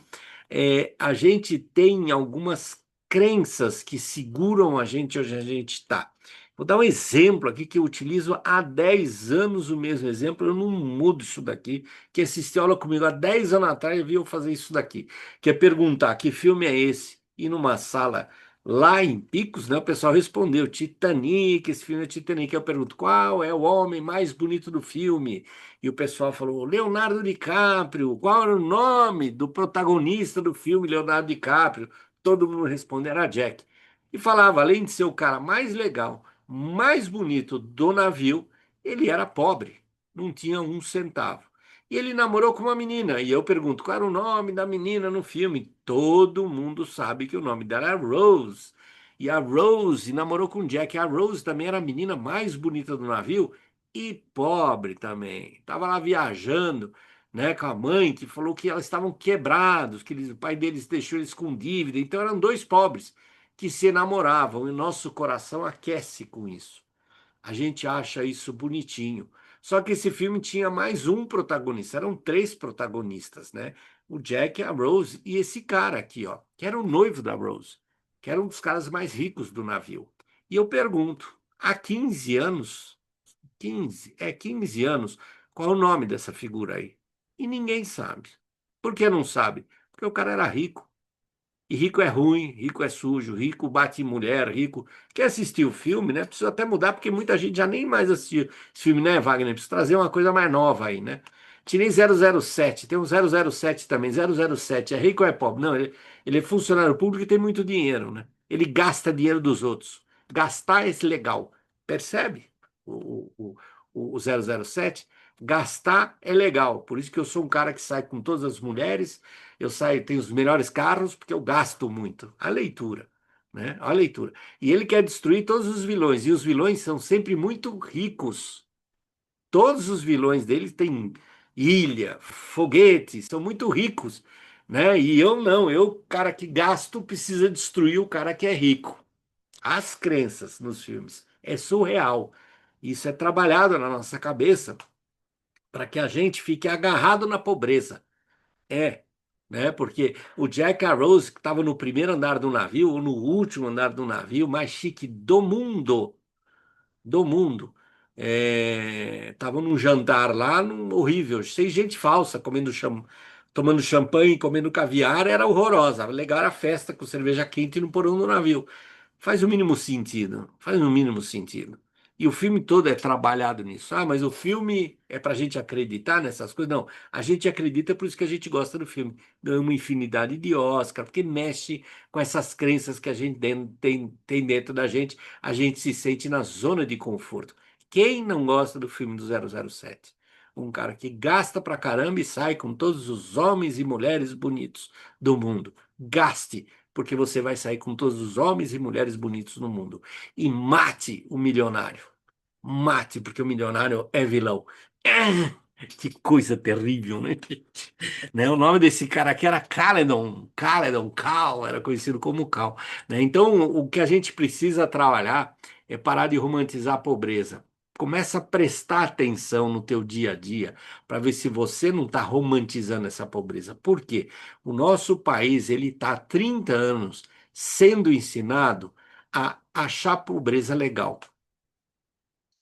A gente tem algumas crenças que seguram a gente onde a gente está. Vou dar um exemplo aqui que eu utilizo há 10 anos, o mesmo exemplo, eu não mudo isso daqui. Quem assistiu aula comigo há 10 anos atrás viu eu fazer isso daqui, que é perguntar que filme é esse? E numa sala lá em Picos, né, o pessoal respondeu Titanic, esse filme é Titanic. Eu pergunto qual é o homem mais bonito do filme? E o pessoal falou Leonardo DiCaprio. Qual era o nome do protagonista do filme Leonardo DiCaprio? Todo mundo respondeu era Jack. E falava, além de ser o cara mais legal, mais bonito do navio, ele era pobre, não tinha um centavo. E ele namorou com uma menina. E eu pergunto, qual era o nome da menina no filme? Todo mundo sabe que o nome dela é Rose. E a Rose namorou com Jack. A Rose também era a menina mais bonita do navio e pobre também. Tava lá viajando, né, com a mãe que falou que elas estavam quebrados, que o pai deles deixou eles com dívida. Então eram dois pobres que se namoravam e nosso coração aquece com isso. A gente acha isso bonitinho. Só que esse filme tinha mais um protagonista, eram três protagonistas, né? O Jack, a Rose e esse cara aqui, ó, que era o noivo da Rose, que era um dos caras mais ricos do navio. E eu pergunto, há 15 anos, 15 anos, qual é o nome dessa figura aí? E ninguém sabe. Por que não sabe? Porque o cara era rico. E rico é ruim, rico é sujo, rico bate em mulher, rico. Quer assistir o filme, né? Precisa até mudar, porque muita gente já nem mais assistiu esse filme, né, Wagner? Precisa trazer uma coisa mais nova aí, né? Tirei 007, tem um 007 também. 007 é rico ou é pobre? Não, ele é funcionário público e tem muito dinheiro, né? Ele gasta dinheiro dos outros. Gastar é legal. Percebe? O 007? Gastar é legal. Por isso que eu sou um cara que sai com todas as mulheres, eu saio, tenho os melhores carros, porque eu gasto muito. A leitura, né? A leitura. E ele quer destruir todos os vilões, e os vilões são sempre muito ricos. Todos os vilões dele têm ilha, foguete, são muito ricos. né? E eu não, eu, cara que gasto, precisa destruir o cara que é rico. As crenças nos filmes é surreal. Isso é trabalhado na nossa cabeça para que a gente fique agarrado na pobreza. É, né? Porque o Jack e a Rose, que estava no primeiro andar do navio, ou no último andar do navio, mais chique do mundo. Tava num jantar lá, horrível, sem gente falsa, tomando champanhe, comendo caviar, era horrorosa. Legal era a festa com cerveja quente no porão do navio. Faz o mínimo sentido, faz o mínimo sentido. E o filme todo é trabalhado nisso. Ah, mas o filme é pra gente acreditar nessas coisas? Não, a gente acredita, por isso que a gente gosta do filme. Ganha uma infinidade de Oscar, porque mexe com essas crenças que a gente tem dentro da gente, a gente se sente na zona de conforto. Quem não gosta do filme do 007? Um cara que gasta pra caramba e sai com todos os homens e mulheres bonitos do mundo. Gaste, porque você vai sair com todos os homens e mulheres bonitos no mundo. E mate o milionário. Mate, porque o milionário é vilão. Que coisa terrível, né? Né? O nome desse cara aqui era Cal, era conhecido como Cal, né? Então, o que a gente precisa trabalhar é parar de romantizar a pobreza. Começa a prestar atenção no teu dia a dia para ver se você não está romantizando essa pobreza. Por quê? O nosso país ele está há 30 anos sendo ensinado a achar pobreza legal.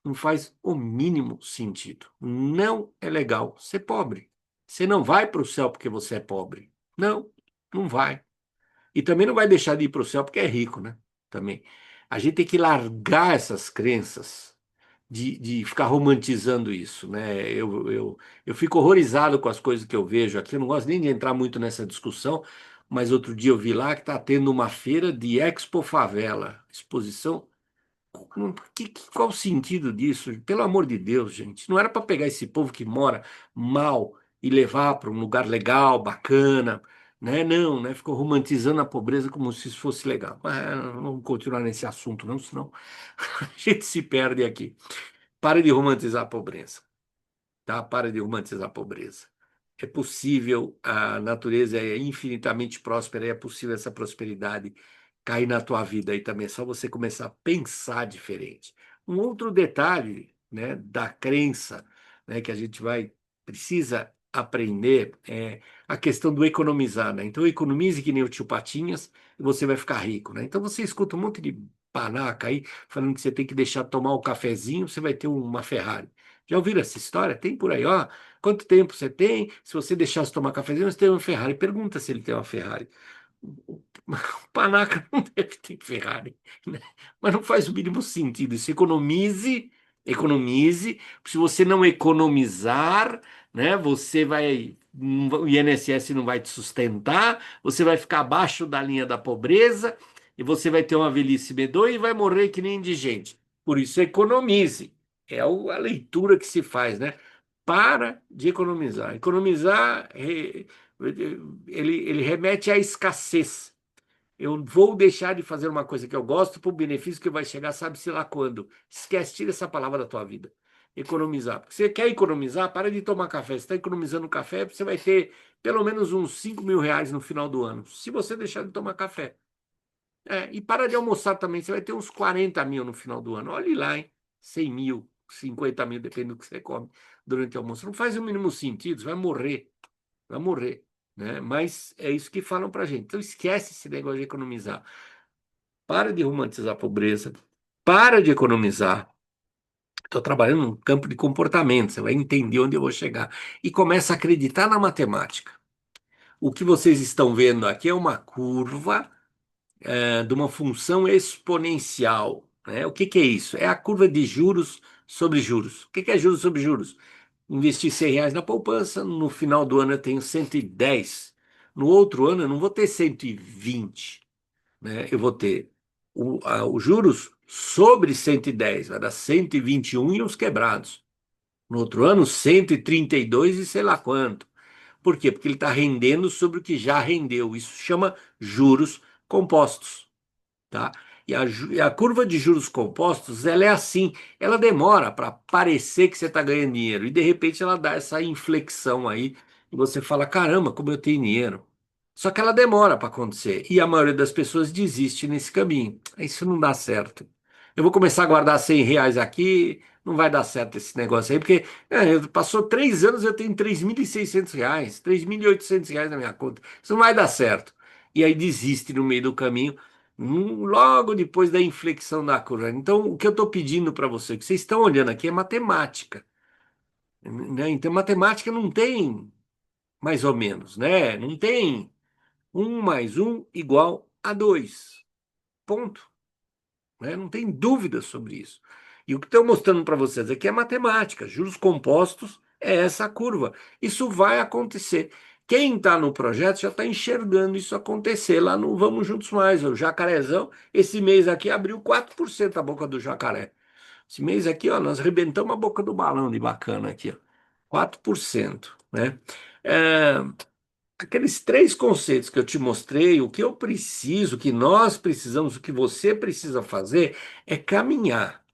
Não faz o mínimo sentido. Não é legal ser pobre. Você não vai para o céu porque você é pobre. Não, não vai. E também não vai deixar de ir para o céu porque é rico, né? Também. A gente tem que largar essas crenças de ficar romantizando isso, né? Eu fico horrorizado com as coisas que eu vejo aqui. Eu não gosto nem de entrar muito nessa discussão, mas outro dia eu vi lá que está tendo uma feira de Expo Favela, exposição. Qual o sentido disso? Pelo amor de Deus, gente. Não era para pegar esse povo que mora mal e levar para um lugar legal, bacana, né? Não, né? Ficou romantizando a pobreza como se isso fosse legal. Mas não vamos continuar nesse assunto, não, senão a gente se perde aqui. Pare de romantizar a pobreza, tá? Para de romantizar a pobreza. É possível, a natureza é infinitamente próspera, e é possível essa prosperidade cair na tua vida aí também. É só você começar a pensar diferente. Um outro detalhe, né, da crença, né, que a gente precisa aprender é a questão do economizar, né? Então economize que nem o tio Patinhas e você vai ficar rico, né? Então você escuta um monte de panaca aí falando que você tem que deixar de tomar o cafezinho, você vai ter uma Ferrari. Já ouviram essa história? Tem por aí, ó. Quanto tempo você tem? Se você deixasse tomar cafezinho, você tem uma Ferrari. Pergunta se ele tem uma Ferrari. O Panaca não deve ter Ferrari, né? Mas não faz o mínimo sentido. Isso economize, economize. Se você não economizar, né, você vai, o INSS não vai te sustentar, você vai ficar abaixo da linha da pobreza e você vai ter uma velhice medonha e vai morrer que nem indigente. Por isso, economize. É a leitura que se faz, né? Para de economizar. Economizar, ele remete à escassez. Eu vou deixar de fazer uma coisa que eu gosto por benefício que vai chegar, sabe-se lá quando. Esquece, tira essa palavra da tua vida. Economizar. Porque você quer economizar, para de tomar café. Você está economizando café, você vai ter pelo menos uns R$ 5.000 no final do ano. Se você deixar de tomar café. E para de almoçar também, você vai ter uns 40 mil no final do ano. Olhe lá, hein? 100 mil, 50 mil, depende do que você come durante o almoço. Não faz o mínimo sentido, você vai morrer, né? Mas é isso que falam pra gente. Então esquece esse negócio de economizar. Para de romantizar a pobreza, para de economizar. Estou trabalhando no campo de comportamento, você vai entender onde eu vou chegar. E começa a acreditar na matemática. O que vocês estão vendo aqui é uma curva de uma função exponencial, né? O que que é isso? É a curva de juros sobre juros. O que que é juros sobre juros? Investir R$ 100 na poupança, no final do ano eu tenho 110. No outro ano eu não vou ter 120, né? Eu vou ter os juros sobre 110, vai dar 121 e uns quebrados. No outro ano, 132 e sei lá quanto. Por quê? Porque ele está rendendo sobre o que já rendeu. Isso chama juros compostos, tá? E a curva de juros compostos, ela é assim, ela demora para parecer que você está ganhando dinheiro e de repente ela dá essa inflexão aí e você fala, caramba, como eu tenho dinheiro. Só que ela demora para acontecer e a maioria das pessoas desiste nesse caminho. Isso não dá certo. Eu vou começar a guardar R$ 100 aqui, não vai dar certo esse negócio aí, porque passou 3 anos eu tenho R$ 3.600, R$ 3.800 na minha conta. Isso não vai dar certo. E aí desiste no meio do caminho, logo depois da inflexão da curva. Então, o que eu estou pedindo para você, que vocês estão olhando aqui, é matemática, né? Então, matemática não tem mais ou menos, né? Não tem 1 mais 1 igual a 2. Ponto. Né? Não tem dúvida sobre isso. E o que estou mostrando para vocês aqui é matemática. Juros compostos é essa curva. Isso vai acontecer. Quem está no projeto já está enxergando isso acontecer lá no Vamos Juntos Mais. O Jacarezão, esse mês aqui abriu 4% a boca do jacaré. Esse mês aqui, ó, nós arrebentamos a boca do balão de bacana aqui, ó. 4%, né? É, aqueles três conceitos que eu te mostrei, o que eu preciso, o que nós precisamos, o que você precisa fazer é caminhar.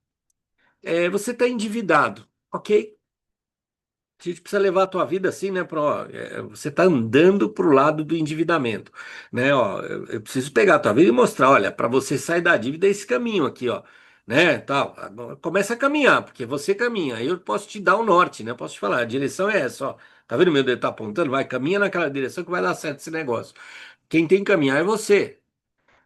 Você está endividado, ok? A gente precisa levar a tua vida assim, né? Você está andando para o lado do endividamento, né? Ó, eu preciso pegar a tua vida e mostrar, olha, para você sair da dívida é esse caminho aqui, ó, né? Tal. Agora começa a caminhar, porque você caminha. Aí eu posso te dar o norte, né? Eu posso te falar, a direção é essa, ó. Tá vendo meu dedo tá apontando? Vai, caminha naquela direção que vai dar certo esse negócio. Quem tem que caminhar é você.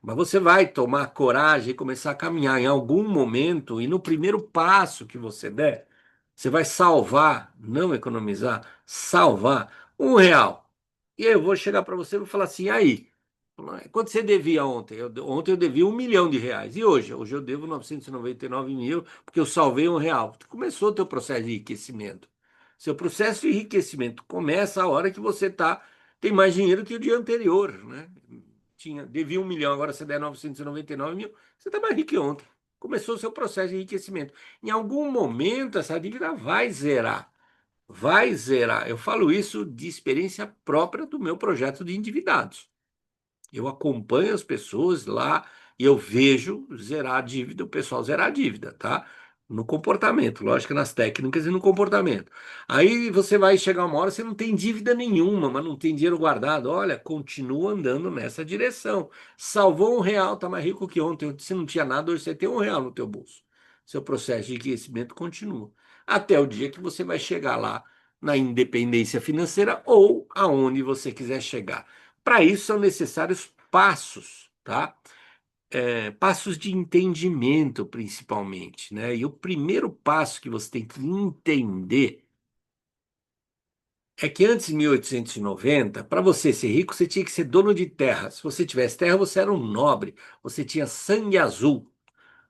Mas você vai tomar coragem e começar a caminhar em algum momento, e no primeiro passo que você der, você vai salvar, não economizar, salvar R$ 1. E aí eu vou chegar para você e vou falar assim, aí, quanto você devia ontem? Ontem eu devia R$ 1 milhão. E hoje? Hoje eu devo 999 mil, porque eu salvei R$ 1. Começou o teu processo de enriquecimento. Seu processo de enriquecimento começa a hora que você tem mais dinheiro que o dia anterior, né? Devia 1 milhão, agora você der 999 mil, você está mais rico que ontem. Começou o seu processo de enriquecimento. Em algum momento, essa dívida vai zerar. Vai zerar. Eu falo isso de experiência própria do meu projeto de endividados. Eu acompanho as pessoas lá e eu vejo zerar a dívida, o pessoal zerar a dívida, tá? No comportamento, lógico, nas técnicas e no comportamento. Aí você vai chegar uma hora, você não tem dívida nenhuma, mas não tem dinheiro guardado. Olha, continua andando nessa direção. Salvou R$ 1, tá mais rico que ontem. Se não tinha nada, hoje você tem R$ 1 no teu bolso. Seu processo de enriquecimento continua. Até o dia que você vai chegar lá na independência financeira ou aonde você quiser chegar. Para isso são necessários passos, tá? Passos de entendimento, principalmente, né? E o primeiro passo que você tem que entender é que antes de 1890, para você ser rico, você tinha que ser dono de terra. Se você tivesse terra, você era um nobre, você tinha sangue azul.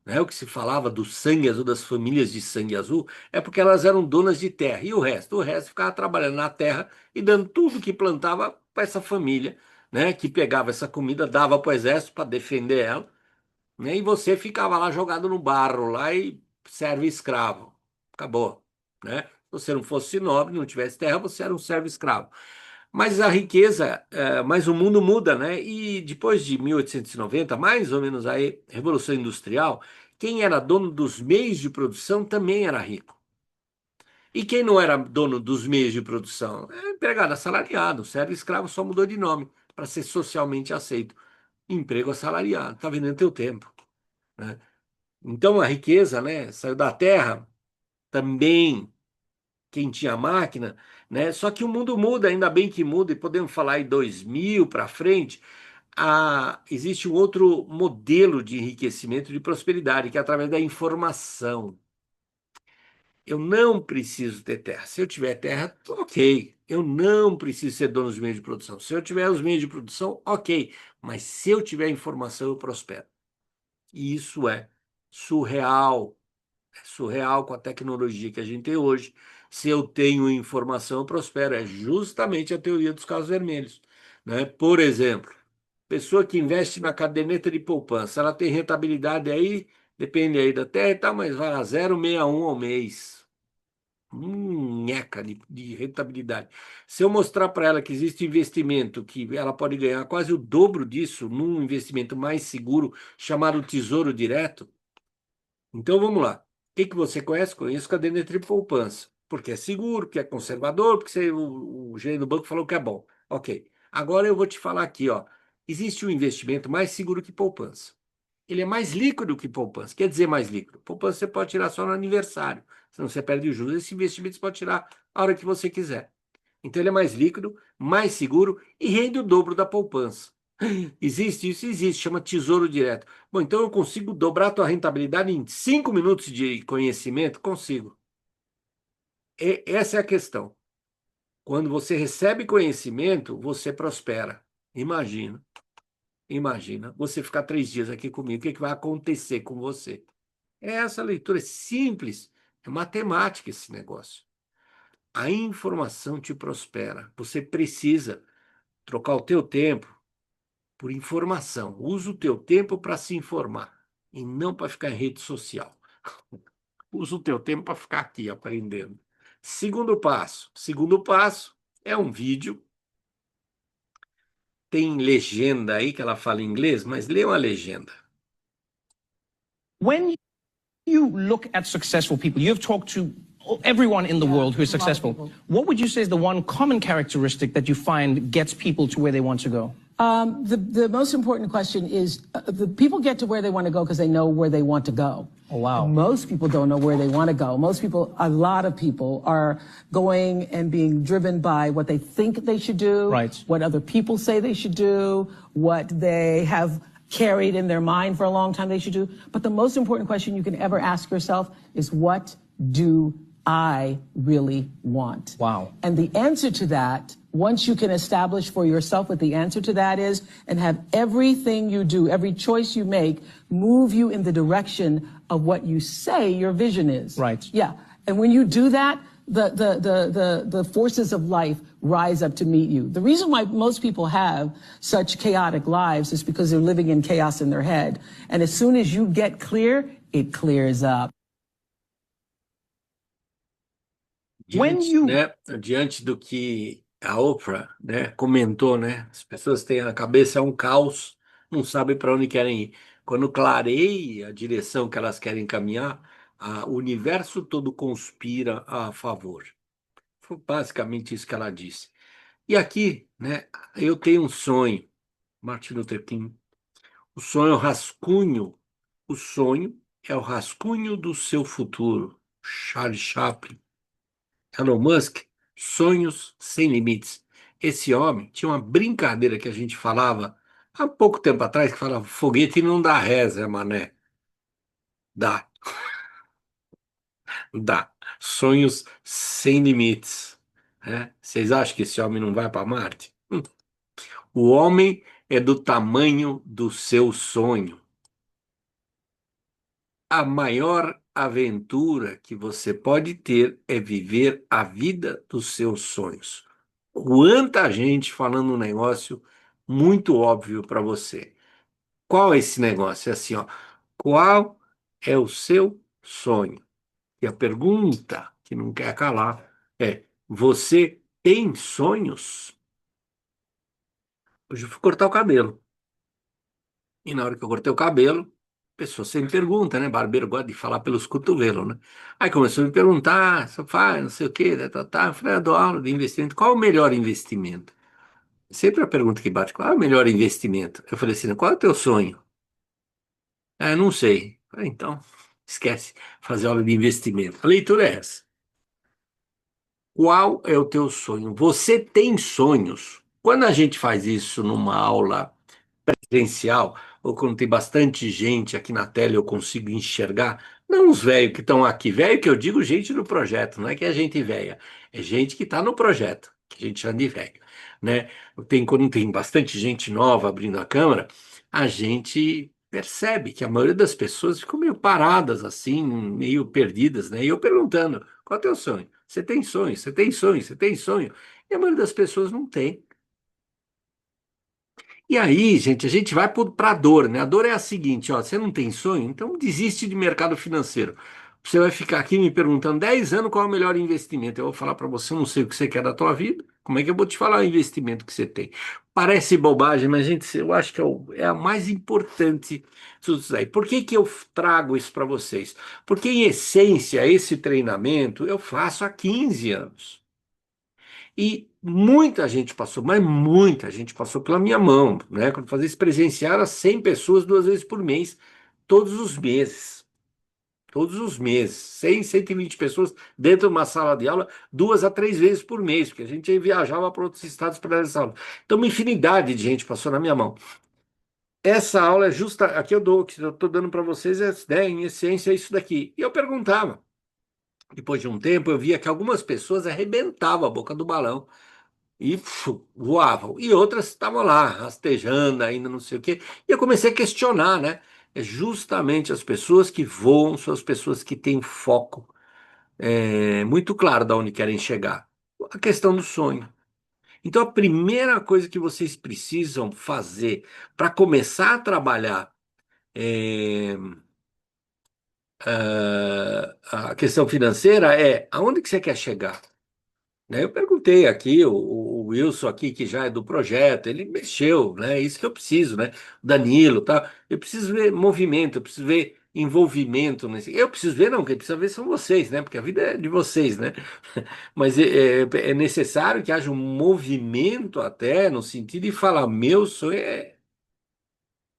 Né? O que se falava do sangue azul, das famílias de sangue azul, é porque elas eram donas de terra. E o resto? O resto ficava trabalhando na terra e dando tudo que plantava para essa família, né? Que pegava essa comida, dava para o exército para defender ela, né? E você ficava lá jogado no barro lá e serve escravo. Acabou, né? Se você não fosse nobre, não tivesse terra, você era um servo escravo. Mas a riqueza, mas o mundo muda, né? E depois de 1890, mais ou menos aí, Revolução Industrial, quem era dono dos meios de produção também era rico. E quem não era dono dos meios de produção? É empregado assalariado, servo escravo só mudou de nome para ser socialmente aceito. Emprego assalariado, está vendendo teu tempo, né? Então a riqueza, né, saiu da terra também quem tinha máquina, né? Só que o mundo muda, ainda bem que muda, e podemos falar em 2000 para frente, existe um outro modelo de enriquecimento, de prosperidade, que é através da informação. Eu não preciso ter terra. Se eu tiver terra, ok. Eu não preciso ser dono dos meios de produção. Se eu tiver os meios de produção, ok. Mas se eu tiver informação, eu prospero. E isso é surreal. É surreal com a tecnologia que a gente tem hoje. Se eu tenho informação, eu prospero. É justamente a teoria dos casos vermelhos, né? Por exemplo, pessoa que investe na caderneta de poupança, ela tem rentabilidade aí, depende aí da terra e tal, mas vai a 0,61 ao mês. Nheca de rentabilidade. Se eu mostrar para ela que existe investimento que ela pode ganhar quase o dobro disso num investimento mais seguro, chamado Tesouro Direto, então vamos lá. O que que você conhece? Conheço caderneta de poupança. Porque é seguro, porque é conservador, porque o gerente do banco falou que é bom. Ok. Agora eu vou te falar aqui, ó. Existe um investimento mais seguro que poupança. Ele é mais líquido que poupança. Quer dizer mais líquido? Poupança você pode tirar só no aniversário, senão você perde os juros. Esse investimento você pode tirar a hora que você quiser. Então ele é mais líquido, mais seguro e rende o dobro da poupança. Existe isso? Existe, chama Tesouro Direto. Bom, então eu consigo dobrar a tua rentabilidade em 5 minutos de conhecimento? Consigo. Essa é a questão. Quando você recebe conhecimento, você prospera. Imagina, imagina, você ficar 3 dias aqui comigo, o que que vai acontecer com você? É essa leitura, é simples, é matemática esse negócio. A informação te prospera. Você precisa trocar o teu tempo por informação. Usa o teu tempo para se informar e não para ficar em rede social. Usa o teu tempo para ficar aqui aprendendo. Segundo passo é um vídeo. Tem legenda aí que ela fala em inglês, mas lê uma legenda. When you look at successful people, you've talked to everyone in the world who is successful. What would you say is the one common characteristic that you find gets people to where they want to go? The most important question is the people get to where they want to go because they know where they want to go. Oh, wow. And most people don't know where they want to go. Most people, a lot of people are going and being driven by what they think they should do, Right. what other people say they should do, what they have carried in their mind for a long time they should do. But the most important question you can ever ask yourself is, what do I really want? Wow. And the answer to that, once you can establish for yourself what the answer to that is, and have everything you do, every choice you make, move you in the direction of what you say your vision is. Right. Yeah. And when you do that, the forces of life rise up to meet you. The reason why most people have such chaotic lives is because they're living in chaos in their head. And as soon as you get clear, it clears up. Diante do que a Oprah, né, comentou, né, as pessoas têm a cabeça é um caos, não sabem para onde querem ir. Quando clareia a direção que elas querem caminhar, o universo todo conspira a favor. Foi basicamente isso que ela disse. E aqui, né, eu tenho um sonho, Martin Luther King. O sonho é o rascunho. O sonho é o rascunho do seu futuro. Charles Chaplin. Elon Musk, sonhos sem limites. Esse homem tinha uma brincadeira que a gente falava há pouco tempo atrás, que falava, foguete não dá reza, mané. Dá, dá. Sonhos sem limites. Né? Vocês acham que esse homem não vai para Marte? O homem é do tamanho do seu sonho. A maior aventura que você pode ter é viver a vida dos seus sonhos. Quanta gente falando um negócio muito óbvio para você. Qual é esse negócio? É assim, ó. Qual é o seu sonho? E a pergunta que não quer calar é: você tem sonhos? Hoje eu fui cortar o cabelo. E na hora que eu cortei o cabelo, a pessoa sempre pergunta, né? Barbeiro gosta de falar pelos cotovelos, né? Aí começou a me perguntar, você faz, não sei o quê, tá. Eu falei, eu dou aula de investimento. Qual é o melhor investimento? Sempre a pergunta que bate, qual é o melhor investimento? Eu falei assim, qual é o teu sonho? Ah, eu não sei. Eu falei, então, esquece, fazer aula de investimento. A leitura é essa. Qual é o teu sonho? Você tem sonhos? Quando a gente faz isso numa aula presencial, ou quando tem bastante gente aqui na tela, eu consigo enxergar, não os velhos que estão aqui, velho que eu digo gente do projeto, não é que é gente velha, é gente que está no projeto, que a gente chama de velho, né? Quando tem bastante gente nova abrindo a câmera, a gente percebe que a maioria das pessoas ficam meio paradas assim, meio perdidas, né? E eu perguntando, qual é o teu sonho? Você tem sonho? Você tem sonho? Você tem sonho? E a maioria das pessoas não tem. E aí, gente, a gente vai para a dor, né? A dor é a seguinte, ó, você não tem sonho, então desiste de mercado financeiro. Você vai ficar aqui me perguntando 10 anos qual é o melhor investimento. Eu vou falar para você, eu não sei o que você quer da tua vida. Como é que eu vou te falar o investimento que você tem? Parece bobagem, mas, gente, eu acho que é a mais importante disso aí. Por que que eu trago isso para vocês? Porque, em essência, esse treinamento eu faço há 15 anos. E muita gente passou, mas muita gente passou pela minha mão, né? Quando fazia isso presencial, era 100 pessoas 2 vezes por mês, todos os meses. Todos os meses, 100, 120 pessoas dentro de uma sala de aula, 2 a 3 vezes por mês, porque a gente viajava para outros estados para dar essa aula. Então, uma infinidade de gente passou na minha mão. Essa aula é justa, aqui eu dou, que eu estou dando para vocês, né, em essência, é isso daqui. E eu perguntava, depois de um tempo, eu via que algumas pessoas arrebentavam a boca do balão e voavam, e outras estavam lá, rastejando ainda, não sei o quê. E eu comecei a questionar, né? É justamente as pessoas que voam, são as pessoas que têm foco muito claro de onde querem chegar. A questão do sonho. Então, a primeira coisa que vocês precisam fazer para começar a trabalhar é, a questão financeira é aonde que você quer chegar? Né? Eu perguntei aqui, o Wilson aqui, que já é do projeto, ele mexeu, né? É isso que eu preciso, né? O Danilo, tá? Eu preciso ver movimento, eu preciso ver envolvimento nesse. Eu preciso ver, não, quem precisa ver são vocês, né? Porque a vida é de vocês, né? Mas é necessário que haja um movimento até no sentido de falar, meu sonho é.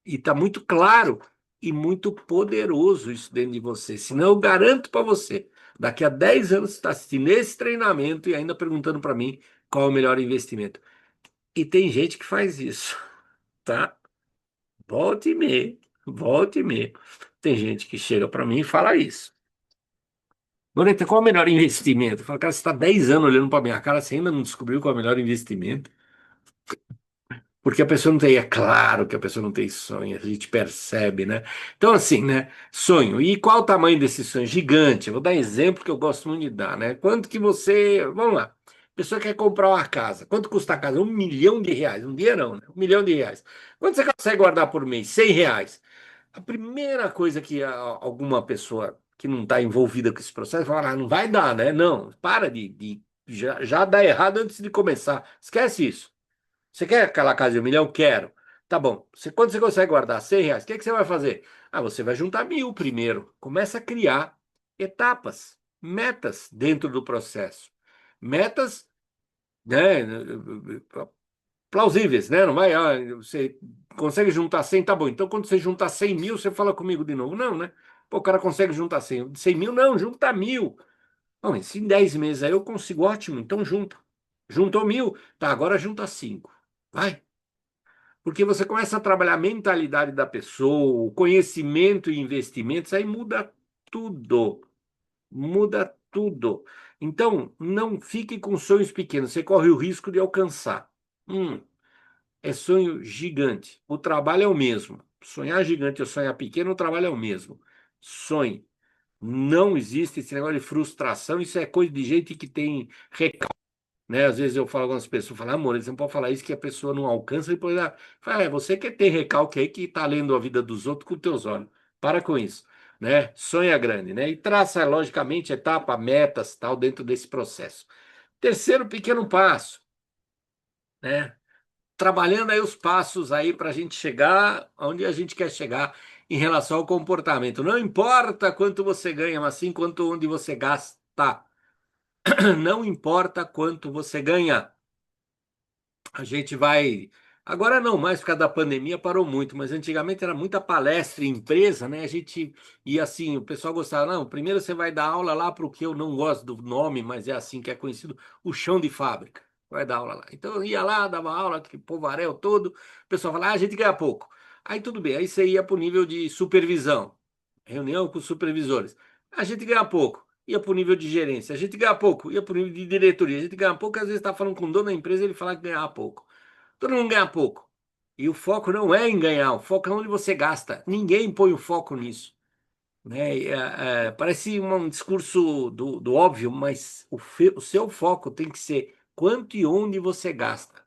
E está muito claro e muito poderoso isso dentro de você. Senão eu garanto para você, daqui a 10 anos você está assistindo esse treinamento e ainda perguntando para mim qual é o melhor investimento. E tem gente que faz isso, tá? Volte e meia, volte e meia. Tem gente que chega para mim e fala isso. Loreta, qual é o melhor investimento? Eu falo, cara, você está 10 anos olhando para minha cara, você ainda não descobriu qual é o melhor investimento? Porque a pessoa não tem, é claro que a pessoa não tem sonho, a gente percebe, né? Então, assim, né? Sonho. E qual o tamanho desse sonho? Gigante. Eu vou dar exemplo que eu gosto muito de dar, né? Quanto que você. Vamos lá. A pessoa quer comprar uma casa. Quanto custa a casa? R$ 1 milhão. Um dia não, né? R$ 1 milhão. Quanto você consegue guardar por mês? R$ 100. A primeira coisa que alguma pessoa que não está envolvida com esse processo vai falar, ah, não vai dar, né? Não, para já dá errado antes de começar. Esquece isso. Você quer aquela casa de 1 milhão? Quero. Tá bom. Quando você consegue guardar R$ 100, o que você vai fazer? Ah, você vai juntar 1.000 primeiro. Começa a criar etapas, metas dentro do processo. Metas, né, plausíveis, né? Não vai, você consegue juntar 100, tá bom. Então, quando você juntar 100 mil, você fala comigo de novo. Não, né? Pô, o cara consegue juntar 100 mil? Não, junta 1.000. Bom, mas se em 10 meses aí eu consigo, ótimo, então junta. Juntou 1.000, tá, agora junta 5. Vai. Porque você começa a trabalhar a mentalidade da pessoa, o conhecimento e investimentos, aí muda tudo. Muda tudo. Então, não fique com sonhos pequenos, você corre o risco de alcançar. É sonho gigante. O trabalho é o mesmo. Sonhar gigante ou sonhar pequeno, o trabalho é o mesmo. Sonhe. Não existe esse negócio de frustração, isso é coisa de gente que tem né? Às vezes eu falo com as pessoas, falam, amor, você não pode falar isso que a pessoa não alcança, depois ela fala, você que tem recalque aí que está lendo a vida dos outros com teus olhos. Para com isso, né? Sonha grande, né? E traça, logicamente, etapa, metas, tal, dentro desse processo. Terceiro pequeno passo, né? Trabalhando aí os passos aí para a gente chegar onde a gente quer chegar em relação ao comportamento. Não importa quanto você ganha, mas sim quanto onde você gasta. Não importa quanto você ganha. A gente vai. Agora não mais, por causa da pandemia parou muito, mas antigamente era muita palestra em empresa, né? A gente ia assim, o pessoal gostava, não, primeiro você vai dar aula lá para o que eu não gosto do nome, mas é assim que é conhecido, o chão de fábrica. Vai dar aula lá. Então eu ia lá, dava aula, que povaréu todo, o pessoal falava, ah, a gente ganha pouco. Aí tudo bem, aí você ia para o nível de supervisão, reunião com os supervisores. A gente ganha pouco. Ia para o nível de gerência. A gente ganha pouco. Ia para o nível de diretoria. A gente ganha pouco. Às vezes está falando com o dono da empresa ele fala que ganha pouco. Todo mundo ganha pouco. E o foco não é em ganhar. O foco é onde você gasta. Ninguém põe o foco nisso. Né? Parece um discurso do óbvio, mas o seu foco tem que ser quanto e onde você gasta,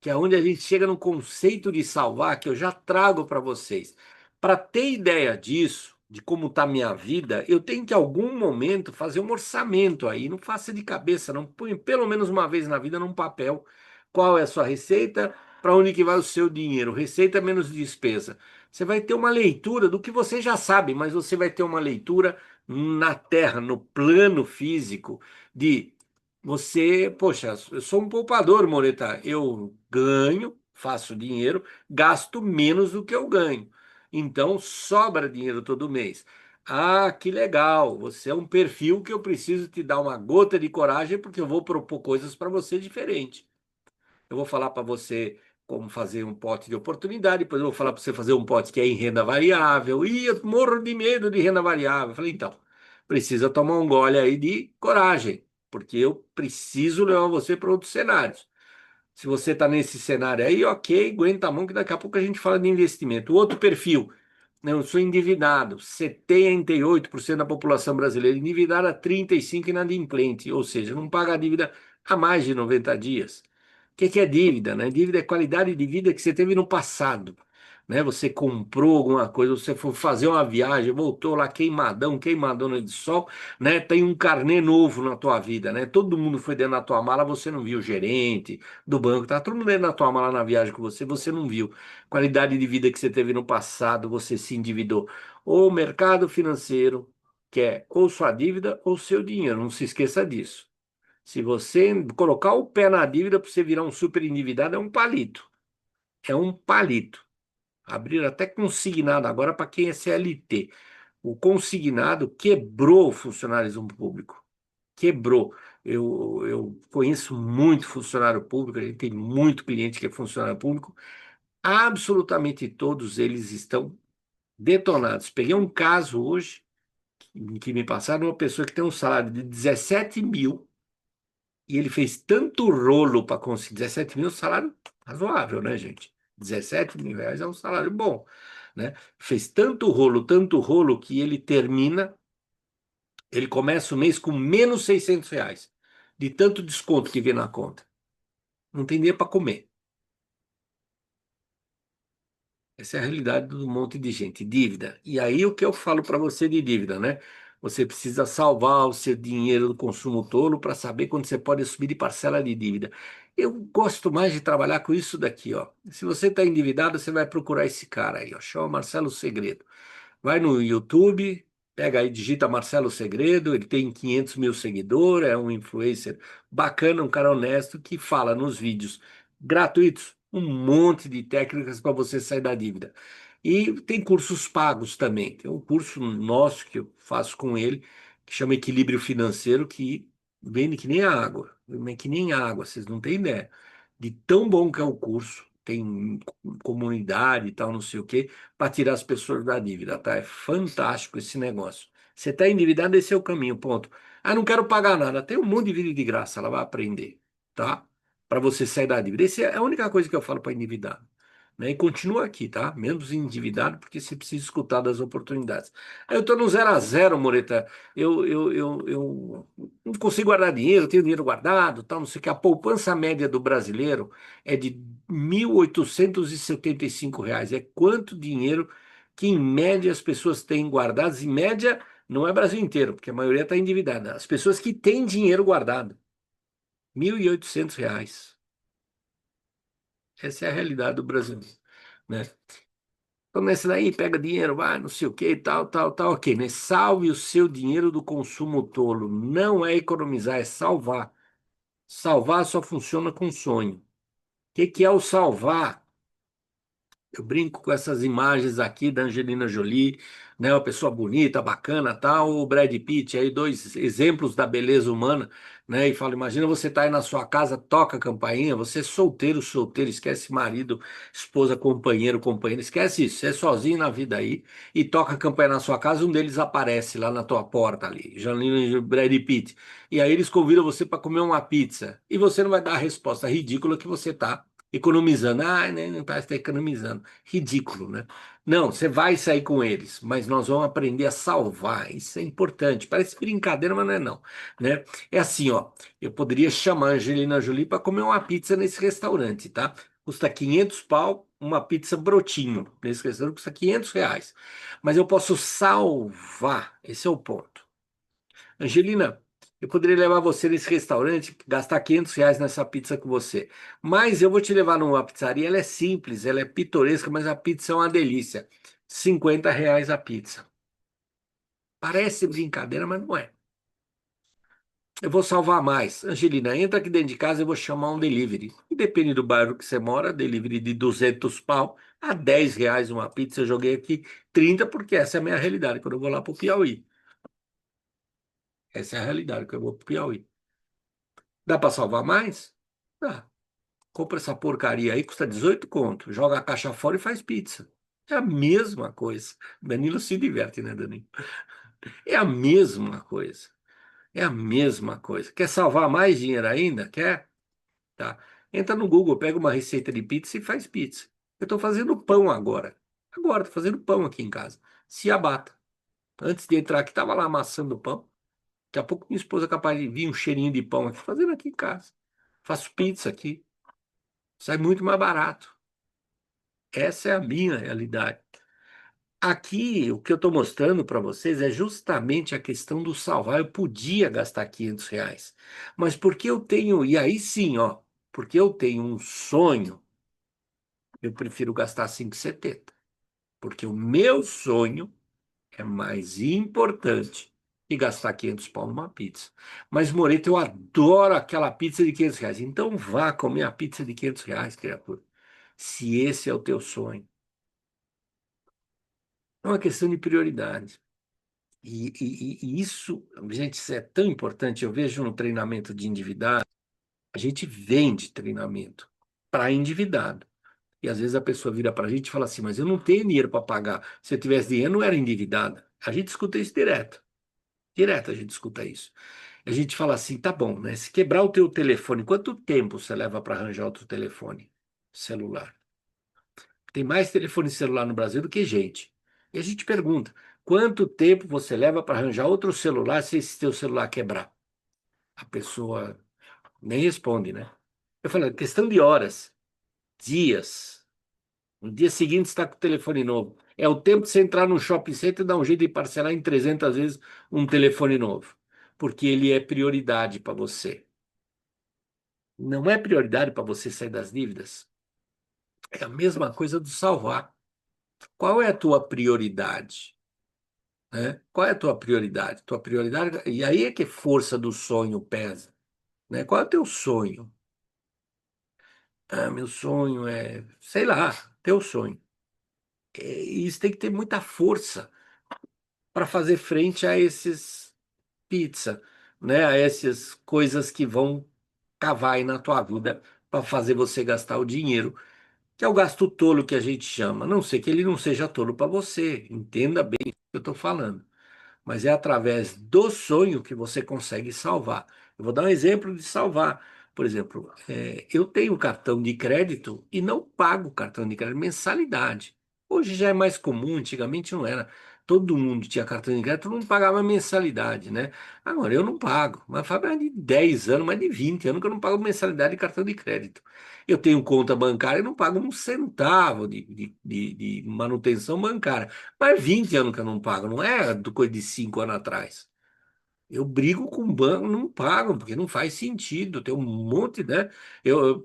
que é onde a gente chega no conceito de salvar, que eu já trago para vocês. Para ter ideia disso, de como está a minha vida, eu tenho que, em algum momento, fazer um orçamento aí. Não faça de cabeça, não. Põe pelo menos uma vez na vida num papel qual é a sua receita, para onde que vai o seu dinheiro. Receita menos despesa. Você vai ter uma leitura do que você já sabe, mas você vai ter uma leitura na terra, no plano físico, de Poxa, eu sou um poupador, Moreta. Eu ganho, faço dinheiro, gasto menos do que eu ganho. Então, sobra dinheiro todo mês. Ah, que legal. Você é um perfil que eu preciso te dar uma gota de coragem, porque eu vou propor coisas para você diferente. Eu vou falar para você como fazer um pote de oportunidade, depois eu vou falar para você fazer um pote que é em renda variável. E eu morro de medo de renda variável. Eu falei, então, precisa tomar um gole aí de coragem, porque eu preciso levar você para outros cenários. Se você está nesse cenário aí, ok, aguenta a mão que daqui a pouco a gente fala de investimento. O outro perfil, né, eu sou endividado. 78% da população brasileira endividada, 35% inadimplente, ou seja, não paga a dívida há mais de 90 dias. O que é dívida, né? Dívida é qualidade de vida que você teve no passado, né? Você comprou alguma coisa, você foi fazer uma viagem, voltou lá queimadão, queimadona de sol, né? Tem um carnê novo na tua vida, né? Todo mundo foi dentro da tua mala, você não viu o gerente do banco, tá todo mundo dentro da tua mala na viagem com você, você não viu. Qualidade de vida que você teve no passado, você se endividou. O mercado financeiro quer ou sua dívida ou seu dinheiro, não se esqueça disso. Se você colocar o pé na dívida para você virar um super endividado, é um palito. É um palito. Abrir até consignado agora para quem é CLT. O consignado quebrou o funcionalismo público. Quebrou. Eu conheço muito funcionário público, a gente tem muito cliente que é funcionário público. Absolutamente todos eles estão detonados. Peguei um caso hoje que me passaram, uma pessoa que tem um salário de 17 mil. E ele fez tanto rolo para conseguir 17 mil, salário razoável, né, gente? 17 mil reais é um salário bom, né? Fez tanto rolo, que ele começa o mês com menos 600 reais, de tanto desconto que vem na conta. Não tem dinheiro para comer. Essa é a realidade de um monte de gente. Dívida. E aí o que eu falo para você de dívida, né? Você precisa salvar o seu dinheiro do consumo tolo para saber quando você pode subir de parcela de dívida. Eu gosto mais de trabalhar com isso daqui, ó. Se você está endividado, você vai procurar esse cara aí, ó. Chama Marcelo Segredo. Vai no YouTube, pega aí, digita Marcelo Segredo, ele tem 500 mil seguidores, é um influencer bacana, um cara honesto que fala nos vídeos gratuitos um monte de técnicas para você sair da dívida. E tem cursos pagos também. Tem um curso nosso que eu faço com ele, que chama Equilíbrio Financeiro, que vende que nem água, vende que nem água, vocês não têm ideia de tão bom que é o curso. Tem comunidade e tal, não sei o quê para tirar as pessoas da dívida, tá? É fantástico esse negócio. Você está endividado, esse é o caminho, ponto. Ah, não quero pagar nada. Tem um monte de vídeo de graça, ela vai aprender, tá? Para você sair da dívida. Essa é a única coisa que eu falo para endividado. Né? E continua aqui, tá? Menos endividado, porque você precisa escutar das oportunidades. Aí eu tô no 0 a 0, Moreta. Eu não consigo guardar dinheiro, eu tenho dinheiro guardado, tal, não sei o que. A poupança média do brasileiro é de R$ 1.875. É quanto dinheiro que, em média, as pessoas têm guardados. Em média, não é Brasil inteiro, porque a maioria está endividada. As pessoas que têm dinheiro guardado, R$ 1.800. Essa é a realidade do Brasil, né? Então, nesse daí, pega dinheiro, vai, não sei o que, tal, tal, tal, ok, né? Salve o seu dinheiro do consumo tolo. Não é economizar, é salvar. Salvar só funciona com sonho. O que é o salvar? Eu brinco com essas imagens aqui da Angelina Jolie, né? Uma pessoa bonita, bacana, tal, o Brad Pitt, aí dois exemplos da beleza humana, né? E falo, imagina você tá aí na sua casa, toca a campainha, você é solteiro, solteiro, esquece marido, esposa, companheiro, companheira, esquece isso, você é sozinho na vida aí e toca a campainha na sua casa, um deles aparece lá na tua porta ali, Angelina e Brad Pitt. E aí eles convidam você para comer uma pizza e você não vai dar a resposta ridícula que você tá economizando. Ah, né, não parece que está economizando. Ridículo, né? Não, você vai sair com eles, mas nós vamos aprender a salvar. Isso é importante. Parece brincadeira, mas não é não, né? É assim, ó. Eu poderia chamar a Angelina Jolie para comer uma pizza nesse restaurante, tá? Custa 500 pau, uma pizza brotinho. Nesse restaurante custa R$ 500. Mas eu posso salvar. Esse é o ponto. Angelina, eu poderia levar você nesse restaurante, gastar R$ 500 nessa pizza com você. Mas eu vou te levar numa pizzaria, ela é simples, ela é pitoresca, mas a pizza é uma delícia. R$ 50 a pizza. Parece brincadeira, mas não é. Eu vou salvar mais. Angelina, entra aqui dentro de casa, eu vou chamar um delivery. E depende do bairro que você mora, delivery de 200 pau a 10 reais uma pizza. Eu joguei aqui 30 porque essa é a minha realidade quando eu vou lá pro Piauí. Essa é a realidade quando eu vou pro Piauí. Dá para salvar mais? Dá. Compra essa porcaria aí, custa 18 conto. Joga a caixa fora e faz pizza. É a mesma coisa. Danilo se diverte, né, Danilo? É a mesma coisa. É a mesma coisa. Quer salvar mais dinheiro ainda? Quer? Tá. Entra no Google, pega uma receita de pizza e faz pizza. Eu estou fazendo pão agora. Agora, estou fazendo pão aqui em casa. Ciabatta. Antes de entrar aqui, estava lá amassando pão. Daqui a pouco minha esposa é capaz de vir um cheirinho de pão aqui, fazendo aqui em casa. Faço pizza aqui. Sai muito mais barato. Essa é a minha realidade. Aqui, o que eu estou mostrando para vocês é justamente a questão do salvar. Eu podia gastar 500 reais, mas porque eu tenho, e aí sim, ó, porque eu tenho um sonho, eu prefiro gastar 5,70, porque o meu sonho é mais importante que gastar 500 pau numa pizza. Mas, Moreto, eu adoro aquela pizza de 500 reais. Então vá comer a pizza de 500 reais, criatura. Se esse é o teu sonho. É uma questão de prioridade. E isso, gente, isso é tão importante. Eu vejo no treinamento de endividado, a gente vende treinamento para endividado. E às vezes a pessoa vira para a gente e fala assim, mas eu não tenho dinheiro para pagar. Se eu tivesse dinheiro, não era endividada. A gente escuta isso direto. Direto a gente escuta isso. A gente fala assim, tá bom, né? Se quebrar o teu telefone, quanto tempo você leva para arranjar outro telefone celular? Tem mais telefone celular no Brasil do que gente. E a gente pergunta, quanto tempo você leva para arranjar outro celular se esse teu celular quebrar? A pessoa nem responde, né? Eu falo, questão de horas, dias. No dia seguinte está com o telefone novo. É o tempo de você entrar no shopping center e dar um jeito de parcelar em 300 vezes um telefone novo. Porque ele é prioridade para você. Não é prioridade para você sair das dívidas? É a mesma coisa do salvar. Qual é a tua prioridade? Né? Qual é a tua prioridade? Tua prioridade, e aí é que força do sonho pesa, né? Qual é o teu sonho? Ah, meu sonho é, sei lá, teu sonho. E isso tem que ter muita força para fazer frente a esses pizza, né? A essas coisas que vão cavar aí na tua vida para fazer você gastar o dinheiro, que é o gasto tolo que a gente chama. A não sei que ele não seja tolo para você, entenda bem o que eu estou falando. Mas é através do sonho que você consegue salvar. Eu vou dar um exemplo de salvar. Por exemplo, eu tenho cartão de crédito e não pago cartão de crédito mensalidade. Hoje já é mais comum, antigamente não era. Todo mundo tinha cartão de crédito, todo mundo pagava mensalidade, né? Agora eu não pago, mas faz mais de 10 anos, mais de 20 anos que eu não pago mensalidade de cartão de crédito. Eu tenho conta bancária e não pago um centavo de manutenção bancária. Faz 20 anos que eu não pago, não é do coisa de 5 anos atrás. Eu brigo com o banco, não pago, porque não faz sentido. Tem um monte, né?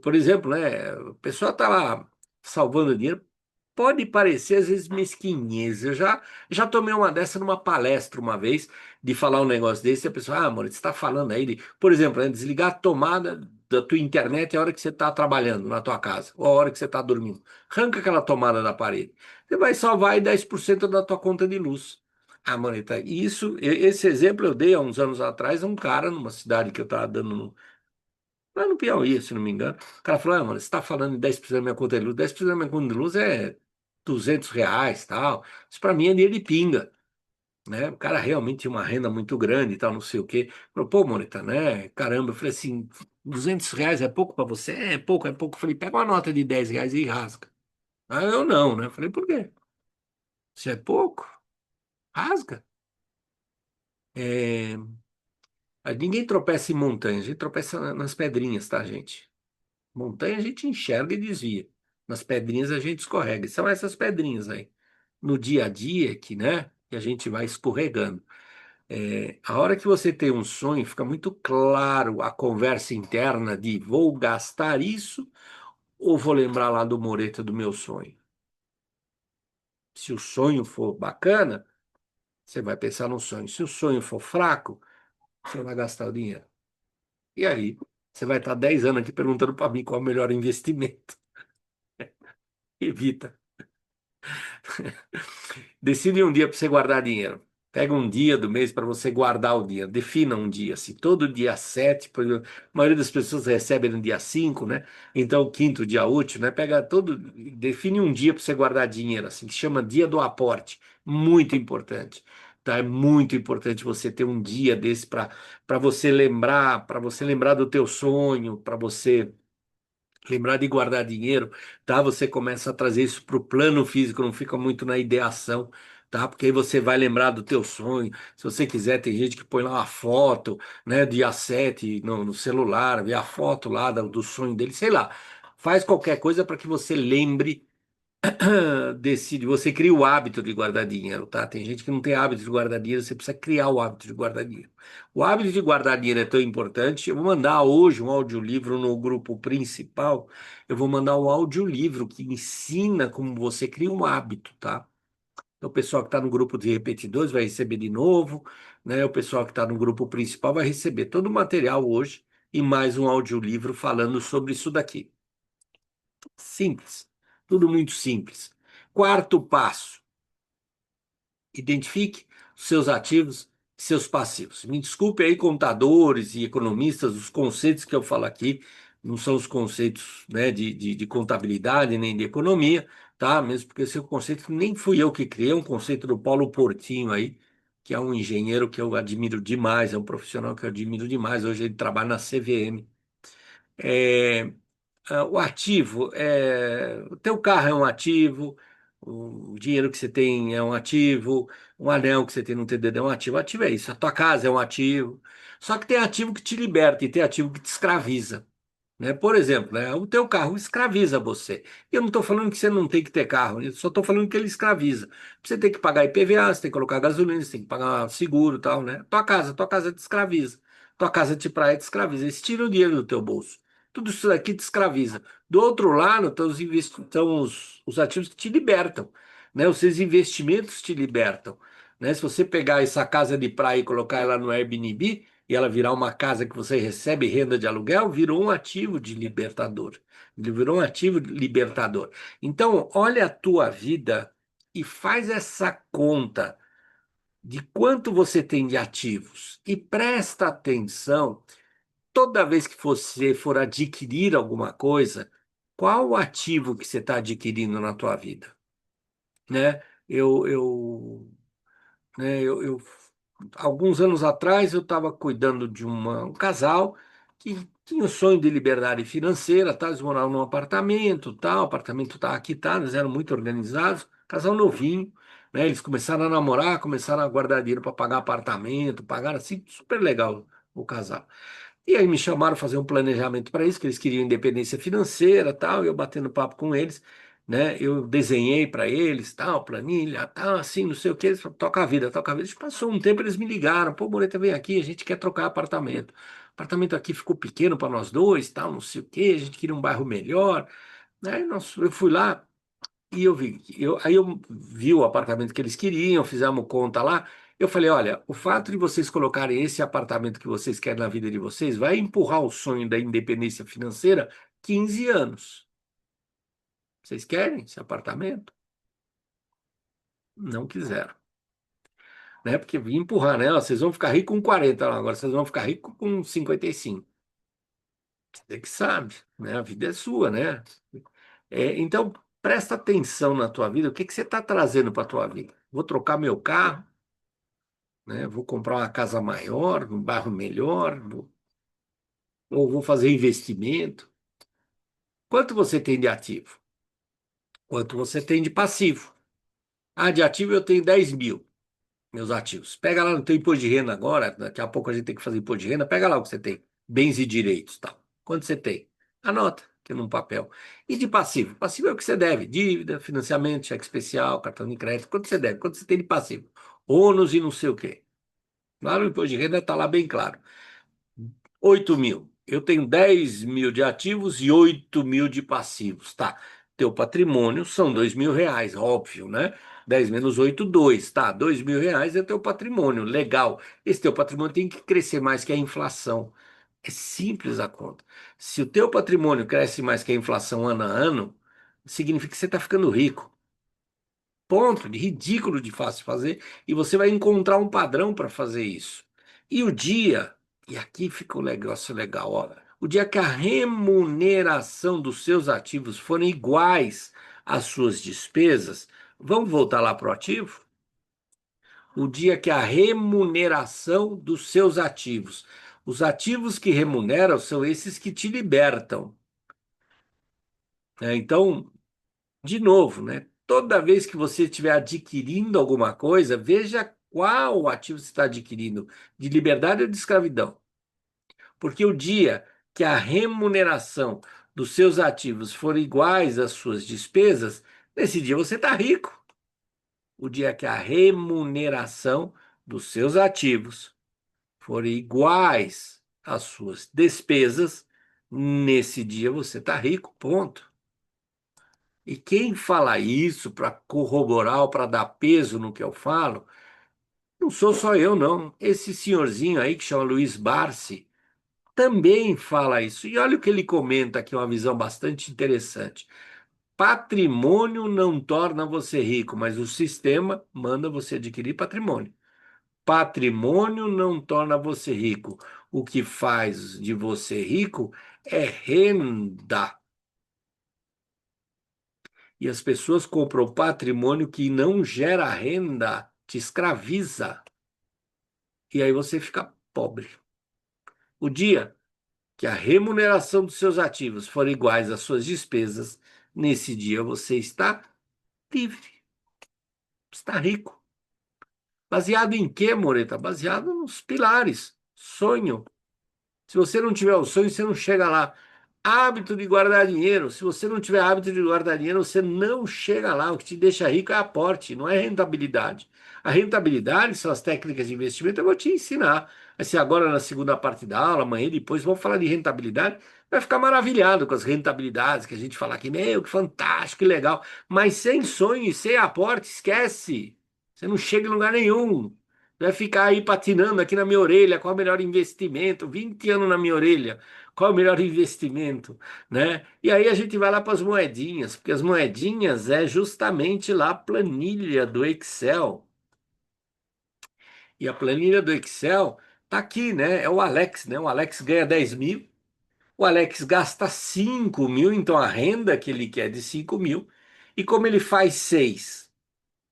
Por exemplo, né? A pessoa está lá salvando dinheiro, pode parecer às vezes mesquinhez. Já tomei uma dessa numa palestra uma vez, de falar um negócio desse, e a pessoa, ah, amor, você está falando aí de, por exemplo, né, desligar a tomada da tua internet a hora que você está trabalhando na tua casa, ou a hora que você está dormindo. Arranca aquela tomada da parede. Você vai salvar aí 10% da tua conta de luz. Ah, Moneta, esse exemplo eu dei há uns anos atrás a um cara numa cidade que eu estava dando lá no Piauí, se não me engano. O cara falou, ah, mano, você está falando de 10% da minha conta de luz. 10% da minha conta de luz é 200 reais, tal. Isso para mim é dinheiro de pinga, né? O cara realmente tinha uma renda muito grande e tal, não sei o quê. Falou, pô, Moneta, né? Caramba, eu falei assim, 200 reais é pouco para você? É pouco, é pouco. Eu falei, pega uma nota de 10 reais e rasga. Ah, eu não, né? Eu falei, por quê? Se é pouco, rasga. É, ninguém tropeça em montanhas, a gente tropeça nas pedrinhas, tá, gente? Montanha a gente enxerga e desvia. Nas pedrinhas a gente escorrega. E são essas pedrinhas aí. No dia a dia que, né, que a gente vai escorregando. A hora que você tem um sonho, fica muito claro a conversa interna de vou gastar isso ou vou lembrar lá do Moreto do meu sonho. Se o sonho for bacana, você vai pensar no sonho. Se o sonho for fraco, você vai gastar o dinheiro. E aí, você vai estar 10 anos aqui perguntando para mim qual é o melhor investimento. Evita. Decide um dia para você guardar dinheiro. Pega um dia do mês para você guardar o dinheiro. Defina um dia, assim, todo dia 7. A maioria das pessoas recebe no dia 5, né? Então, o quinto dia útil, né? Pega todo, define um dia para você guardar dinheiro, assim, que chama dia do aporte. Muito importante. Tá? É muito importante você ter um dia desse para você lembrar do teu sonho, para você lembrar de guardar dinheiro, tá? Você começa a trazer isso para o plano físico, não fica muito na ideação, tá? Porque aí você vai lembrar do teu sonho. Se você quiser, tem gente que põe lá uma foto, né, dia 7 no celular, vê a foto lá do sonho dele, sei lá. Faz qualquer coisa para que você lembre decide, você cria o hábito de guardar dinheiro, tá? Tem gente que não tem hábito de guardar dinheiro, você precisa criar o hábito de guardar dinheiro. O hábito de guardar dinheiro é tão importante. Eu vou mandar hoje um audiolivro no grupo principal. Eu vou mandar um audiolivro que ensina como você cria um hábito, tá? Então, o pessoal que está no grupo de repetidores vai receber de novo, né? O pessoal que está no grupo principal vai receber todo o material hoje e mais um audiolivro falando sobre isso daqui. Simples, tudo muito simples. Quarto passo: identifique os seus ativos e seus passivos. Me desculpe aí, contadores e economistas, os conceitos que eu falo aqui não são os conceitos, né, de contabilidade nem de economia, tá? Mesmo porque esse é um conceito que nem fui eu que criei, é um conceito do Paulo Portinho aí, que é um engenheiro que eu admiro demais, é um profissional que eu admiro demais. Hoje ele trabalha na CVM. É, o ativo, o teu carro é um ativo, o dinheiro que você tem é um ativo, um anel que você tem no teu dedo é um ativo. Ativo é isso, a tua casa é um ativo. Só que tem ativo que te liberta e tem ativo que te escraviza, né? Por exemplo, né, o teu carro escraviza você. Eu não estou falando que você não tem que ter carro, eu só estou falando que ele escraviza. Você tem que pagar IPVA, você tem que colocar gasolina, você tem que pagar seguro e tal, né? Tua casa te escraviza. Tua casa de praia te escraviza. Eles tiram o dinheiro do teu bolso. Tudo isso daqui te escraviza. Do outro lado, estão os ativos que te libertam, né? Os seus investimentos te libertam, né? Se você pegar essa casa de praia e colocar ela no Airbnb, e ela virar uma casa que você recebe renda de aluguel, virou um ativo de libertador. Virou um ativo libertador. Então, olha a tua vida e faz essa conta de quanto você tem de ativos. E presta atenção, toda vez que você for adquirir alguma coisa, qual o ativo que você está adquirindo na tua vida, né? Eu, eu eu, alguns anos atrás, eu estava cuidando de um casal que tinha o sonho de liberdade financeira, tá? Eles moravam num apartamento, tal, o apartamento estava quitado, eles eram muito organizados, casal novinho, né? Eles começaram a namorar, começaram a guardar dinheiro para pagar apartamento, pagaram assim, super legal o casal. E aí me chamaram para fazer um planejamento para isso, que eles queriam independência financeira, tal, e eu batendo papo com eles, né? Eu desenhei para eles, tal, planilha, tal, assim, não sei o que, eles falaram, toca a vida, toca a vida. Passou um tempo, eles me ligaram, pô, Moreta, vem aqui, a gente quer trocar apartamento. O apartamento aqui ficou pequeno para nós dois, tal, não sei o que, a gente queria um bairro melhor. Aí eu fui lá e aí eu vi o apartamento que eles queriam, fizemos conta lá. Eu falei, olha, o fato de vocês colocarem esse apartamento que vocês querem na vida de vocês vai empurrar o sonho da independência financeira 15 anos. Vocês querem esse apartamento? Não quiseram, né? Porque vim empurrar, né? Ó, vocês vão ficar ricos com 40 lá, agora vocês vão ficar ricos com 55. Você que sabe, né? A vida é sua, né? Então, presta atenção na tua vida, o que que você está trazendo para a tua vida? Vou trocar meu carro, né? Vou comprar uma casa maior, um bairro melhor, ou vou fazer investimento. Quanto você tem de ativo? Quanto você tem de passivo? Ah, de ativo eu tenho 10 mil, meus ativos. Pega lá no teu imposto de renda agora, daqui a pouco a gente tem que fazer imposto de renda, pega lá o que você tem, bens e direitos, tal. Quanto você tem? Anota, aqui num papel. E de passivo? Passivo é o que você deve, dívida, financiamento, cheque especial, cartão de crédito, quanto você deve, quanto você tem de passivo? Ônus e não sei o quê. Lá no imposto de renda está lá bem claro. 8 mil. Eu tenho 10 mil de ativos e 8 mil de passivos. Tá. Teu patrimônio são 2 mil reais, óbvio, né? 10 menos 8, 2. Tá. 2 mil reais é teu patrimônio. Legal. Esse teu patrimônio tem que crescer mais que a inflação. É simples a conta. Se o teu patrimônio cresce mais que a inflação ano a ano, significa que você está ficando rico. Ponto. De ridículo de fácil fazer. E você vai encontrar um padrão para fazer isso. E o dia, e aqui fica o negócio legal, ó. O dia que a remuneração dos seus ativos forem iguais às suas despesas, vamos voltar lá para o ativo? O dia que a remuneração dos seus ativos. Os ativos que remuneram são esses que te libertam, né? Então, de novo, né? Toda vez que você estiver adquirindo alguma coisa, veja qual ativo você está adquirindo, de liberdade ou de escravidão. Porque o dia que a remuneração dos seus ativos for iguais às suas despesas, nesse dia você está rico. O dia que a remuneração dos seus ativos forem iguais às suas despesas, nesse dia você está rico, ponto. E quem fala isso para corroborar ou para dar peso no que eu falo, não sou só eu, não. Esse senhorzinho aí que chama Luiz Barsi também fala isso. E olha o que ele comenta aqui, uma visão bastante interessante. Patrimônio não torna você rico, mas o sistema manda você adquirir patrimônio. Patrimônio não torna você rico. O que faz de você rico é renda. E as pessoas compram patrimônio que não gera renda, te escraviza. E aí você fica pobre. O dia que a remuneração dos seus ativos for iguais às suas despesas, nesse dia você está livre, está rico. Baseado em quê, Moreta? Baseado nos pilares. Sonho. Se você não tiver o sonho, você não chega lá. Hábito de guardar dinheiro. Se você não tiver hábito de guardar dinheiro, você não chega lá. O que te deixa rico é aporte, não é rentabilidade. A rentabilidade são as técnicas de investimento. Eu vou te ensinar. Vai ser agora na segunda parte da aula, amanhã e depois vamos falar de rentabilidade. Vai ficar maravilhado com as rentabilidades que a gente fala aqui. Meu, que fantástico, que legal. Mas sem sonho e sem aporte, esquece. Você não chega em lugar nenhum. Vai ficar aí patinando aqui na minha orelha, qual é o melhor investimento? 20 anos na minha orelha, qual é o melhor investimento, né? E aí a gente vai lá para as moedinhas, porque as moedinhas é justamente lá a planilha do Excel. E a planilha do Excel tá aqui, né? É o Alex, né? O Alex ganha 10 mil, o Alex gasta 5 mil, então a renda que ele quer é de 5 mil. E como ele faz 6,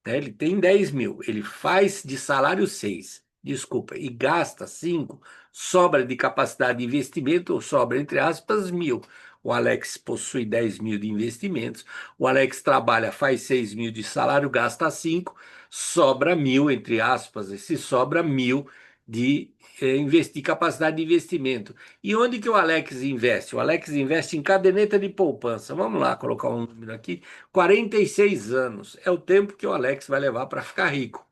né? Ele tem 10 mil, ele faz de salário 6, desculpa, e gasta 5, sobra de capacidade de investimento, ou sobra, entre aspas, 1.000. O Alex possui 10 mil de investimentos, o Alex trabalha, faz 6 mil de salário, gasta 5, sobra 1.000, entre aspas, esse sobra 1.000 de investir, capacidade de investimento. E onde que o Alex investe? O Alex investe em caderneta de poupança. Vamos lá, colocar um número aqui. 46 anos é o tempo que o Alex vai levar para ficar rico.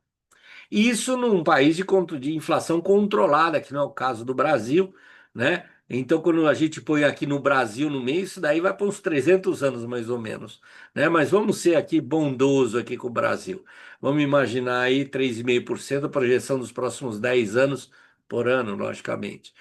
E isso num país de inflação controlada, que não é o caso do Brasil, né? Então, quando a gente põe aqui no Brasil no meio, isso daí vai para uns 300 anos mais ou menos, né? Mas vamos ser aqui bondoso aqui com o Brasil. Vamos imaginar aí 3,5% a projeção dos próximos 10 anos por ano, logicamente.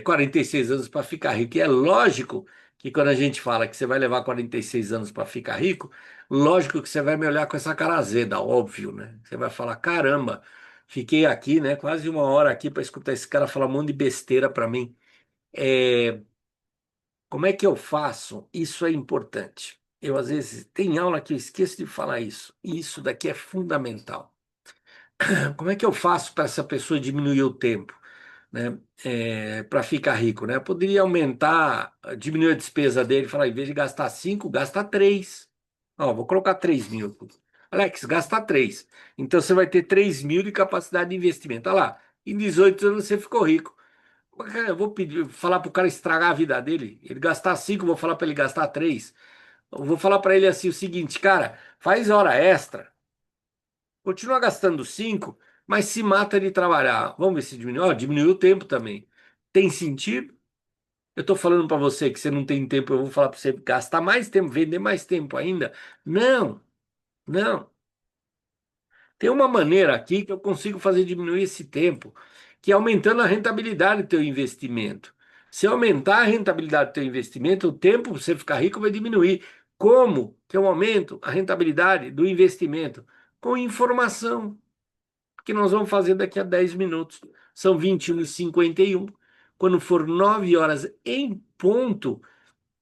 46 anos para ficar rico. E é lógico que quando a gente fala que você vai levar 46 anos para ficar rico, lógico que você vai me olhar com essa cara azeda, óbvio, né? Você vai falar, caramba, fiquei aqui, né? Quase uma hora aqui para escutar esse cara falar um monte de besteira para mim. É, como é que eu faço? Isso é importante. Eu, às vezes, tem aula que eu esqueço de falar isso. E isso daqui é fundamental. Como é que eu faço para essa pessoa diminuir o tempo, né? Para ficar rico, né? Eu poderia aumentar, diminuir a despesa dele, falar, em vez de gastar 5, gasta 3. Ó, vou colocar 3 mil. Alex, gasta 3. Então você vai ter 3 mil de capacidade de investimento. Olha lá, em 18 anos você ficou rico. Eu vou pedir, falar para o cara estragar a vida dele. Ele gastar 5, vou falar para ele gastar 3. Eu vou falar para ele assim o seguinte, cara, faz hora extra, continua gastando 5, mas se mata de trabalhar. Vamos ver se diminui. Ó, diminuiu o tempo também. Tem sentido? Eu estou falando para você que você não tem tempo, eu vou falar para você gastar mais tempo, vender mais tempo ainda. Não, não. Tem uma maneira aqui que eu consigo fazer diminuir esse tempo. que é aumentando a rentabilidade do teu investimento. Se aumentar a rentabilidade do teu investimento, o tempo para você ficar rico vai diminuir. Como que eu aumento a rentabilidade do investimento? Com informação, que nós vamos fazer daqui a 10 minutos. São 21h51. Quando for 9 horas em ponto,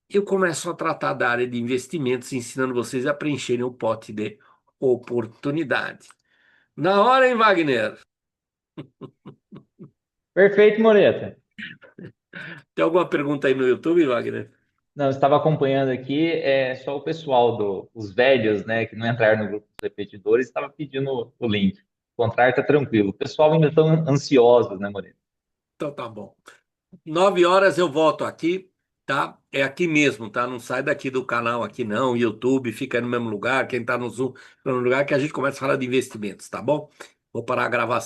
eu começo a tratar da área de investimentos, ensinando vocês a preencherem o pote de oportunidade. Na hora, hein, Wagner? Perfeito, Moreta. Tem alguma pergunta aí no YouTube, Wagner? Não, eu estava acompanhando aqui, só o pessoal os velhos, né, que não entraram no grupo dos repetidores, estava pedindo o link. O contrário está tranquilo. O pessoal ainda estão ansiosos, né, Moreta? Então tá bom. 9 horas eu volto aqui, tá? É aqui mesmo, tá? Não sai daqui do canal aqui não, YouTube, fica aí no mesmo lugar. Quem tá no Zoom, fica no lugar que a gente começa a falar de investimentos, tá bom? Vou parar a gravação.